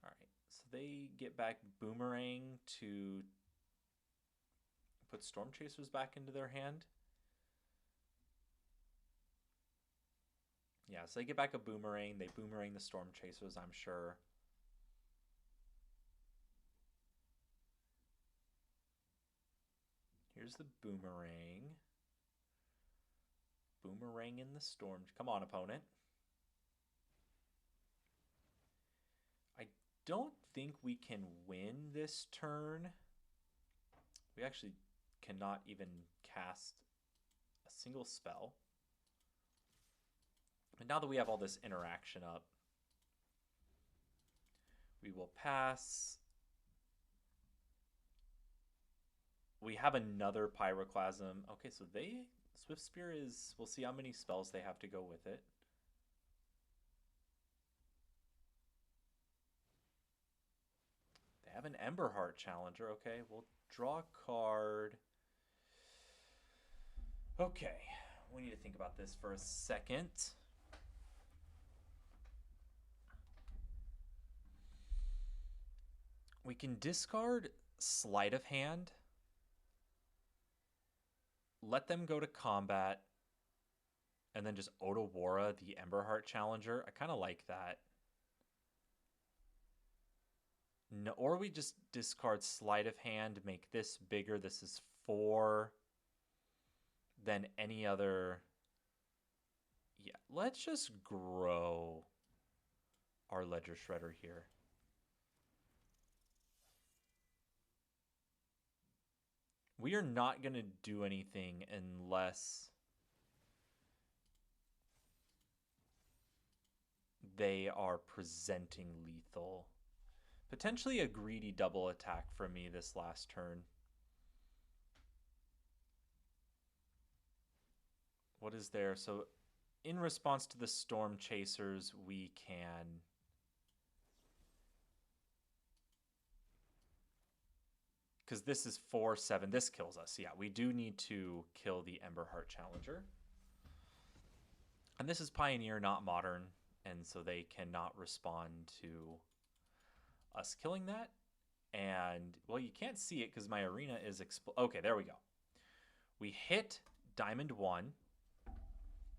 All right, so they get back Boomerang to put Storm Chasers back into their hand. Yeah, so they get back a Boomerang. They Boomerang the Storm Chasers, I'm sure. Here's the Boomerang. Boomerang in the Storm. Come on, opponent. I don't think we can win this turn. We actually cannot even cast a single spell. But now that we have all this interaction up, we will pass. We have another Pyroclasm. Okay, so Swift Spear is... We'll see how many spells they have to go with it. They have an Emberheart Challenger. Okay, we'll draw a card. Okay, we need to think about this for a second. We can discard Sleight of Hand, let them go to combat, and then just Otawara the Emberheart Challenger. I kind of like that. No, or we just discard Sleight of Hand, make this bigger. This is 4 than any other. Yeah, let's just grow our Ledger Shredder here. We are not going to do anything unless they are presenting lethal. Potentially a greedy double attack from me this last turn. What is there? So in response to the Storm Chasers, we can... Because this is 4/7. This kills us. Yeah, we do need to kill the Emberheart Challenger. And this is Pioneer, not Modern. And so they cannot respond to us killing that. And, well, you can't see it because my arena is... Okay, there we go. We hit Diamond 1.